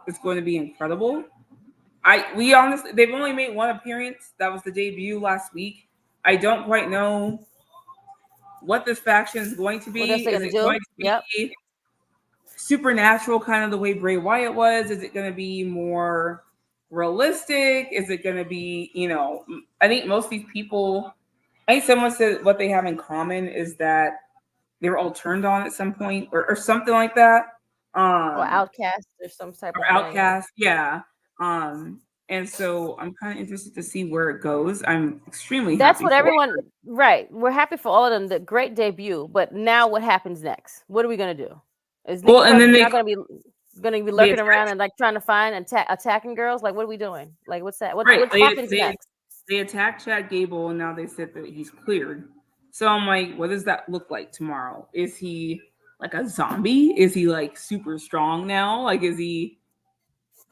Speaker 4: is going to be incredible. We honestly, they've only made one appearance. That was the debut last week. I don't quite know what this faction is going to be.
Speaker 3: What else are they going to
Speaker 4: be supernatural, kind of the way Bray Wyatt was? Is it going to be more realistic? Is it going to be, I think most of these people, I think someone said what they have in common is that they were all turned on at some point or something like that.
Speaker 3: Or outcast or some type of
Speaker 4: outcast, yeah. And so I'm kind of interested to see where it goes. I'm extremely happy.
Speaker 3: That's what everyone, right. We're happy for all of them. The great debut. But now what happens next? What are we going to do? Is Nikki
Speaker 4: and then they're
Speaker 3: going to be lurking around and like trying to find and attacking girls? Like, what are we doing? Like, what's that? What happens next?
Speaker 4: They attacked Chad Gable and now they said that he's cleared. So I'm like, what does that look like tomorrow? Is he like a zombie? Is he like super strong now? Like, is he,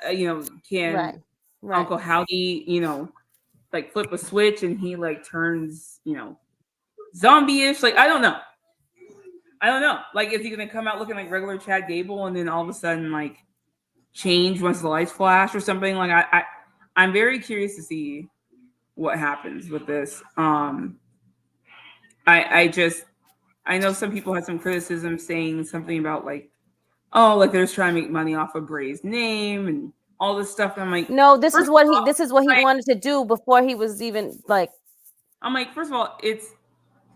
Speaker 4: can Uncle Howdy, like flip a switch and he like turns, zombie-ish? Like, I don't know. Like, is he going to come out looking like regular Chad Gable and then all of a sudden like change once the lights flash or something? Like, I'm very curious to see what happens with this. I know some people had some criticism saying something about like, like they're trying to make money off of Bray's name and all this stuff. And I'm like,
Speaker 3: no, this is what he wanted to do before he was even like.
Speaker 4: I'm like, first of all, it's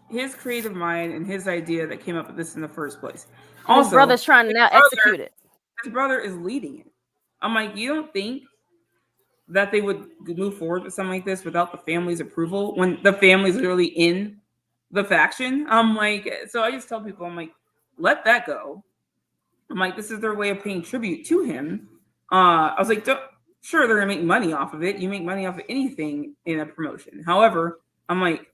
Speaker 4: his creative mind and his idea that came up with this in the first place. Also,
Speaker 3: his brother's trying to now execute it.
Speaker 4: His brother is leading it. I'm like, you don't think that they would move forward with something like this without the family's approval when the family's literally in the faction? I'm like, so I just tell people, I'm like, let that go. I'm like, this is their way of paying tribute to him. I was like, sure, they're gonna make money off of it. You make money off of anything in a promotion. However, I'm like,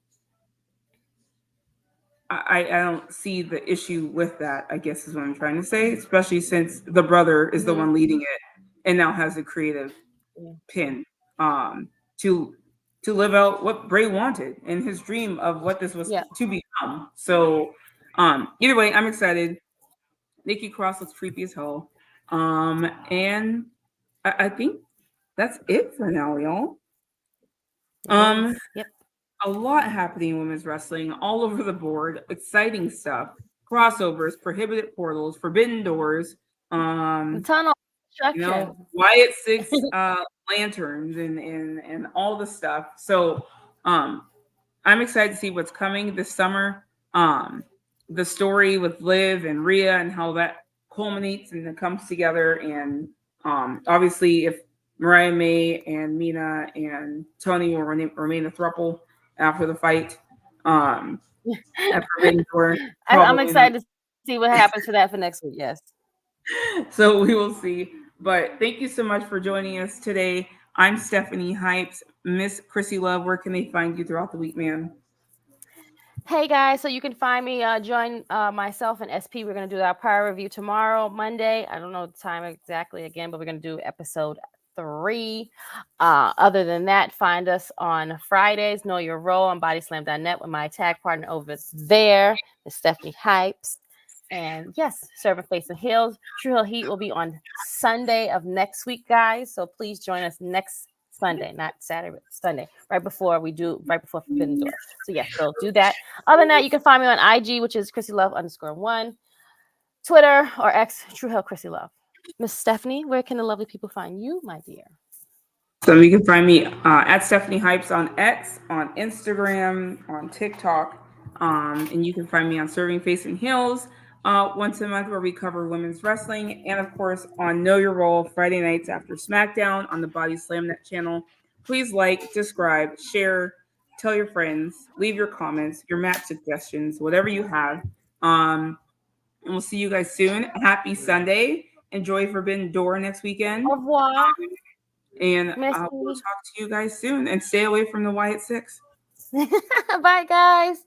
Speaker 4: I don't see the issue with that, I guess is what I'm trying to say, especially since the brother is the one leading it and now has a creative pin to live out what Bray wanted and his dream of what this was to become. So either way, I'm excited. Nikki Cross looks creepy as hell. And I think that's it for now, y'all. A lot happening in women's wrestling all over the board. Exciting stuff. Crossovers, prohibited portals, forbidden doors.
Speaker 3: Tunnel.
Speaker 4: Wyatt 6 lanterns and all the stuff. So I'm excited to see what's coming this summer. The story with Liv and Rhea and how that culminates and it comes together. And obviously if Mariah May and Mina and Toni will remain a throuple after the fight. I'm
Speaker 3: excited to see what happens for that for next week. Yes.
Speaker 4: So we will see. But thank you so much for joining us today. I'm Stephanie Hypes. Miss Krssi Love, where can they find you throughout the week, man?
Speaker 3: Hey guys, so you can find me, join myself and SP. We're going to do our power review tomorrow, Monday. I don't know the time exactly again, but we're going to do episode 3. Other than that, find us on Fridays, Know Your Role on bodyslam.net with my tag partner over there, Miss Stephanie Hypes. And yes, Serving Face and Heels. True Hill Heat will be on Sunday of next week, guys. So please join us next Sunday, not Saturday, Sunday, right before Forbidden Door. So yes, so do that. Other than that, you can find me on IG, which is Krssi Love _1, Twitter or X, True Hill Krssi Love. Miss Stephanie, where can the lovely people find you, my dear?
Speaker 4: So you can find me at Stephanie Hypes on X, on Instagram, on TikTok, and you can find me on Serving Face and Heels once a month where we cover women's wrestling, and of course on Know Your Role Friday nights after SmackDown on the Body Slam Net channel. Please like, subscribe, share, tell your friends, leave your comments, your match suggestions, whatever you have. And we'll see you guys soon. Happy Sunday. Enjoy Forbidden Door next weekend.
Speaker 3: Au revoir.
Speaker 4: And we'll talk to you guys soon. And stay away from the Wyatt 6.
Speaker 3: Bye, guys.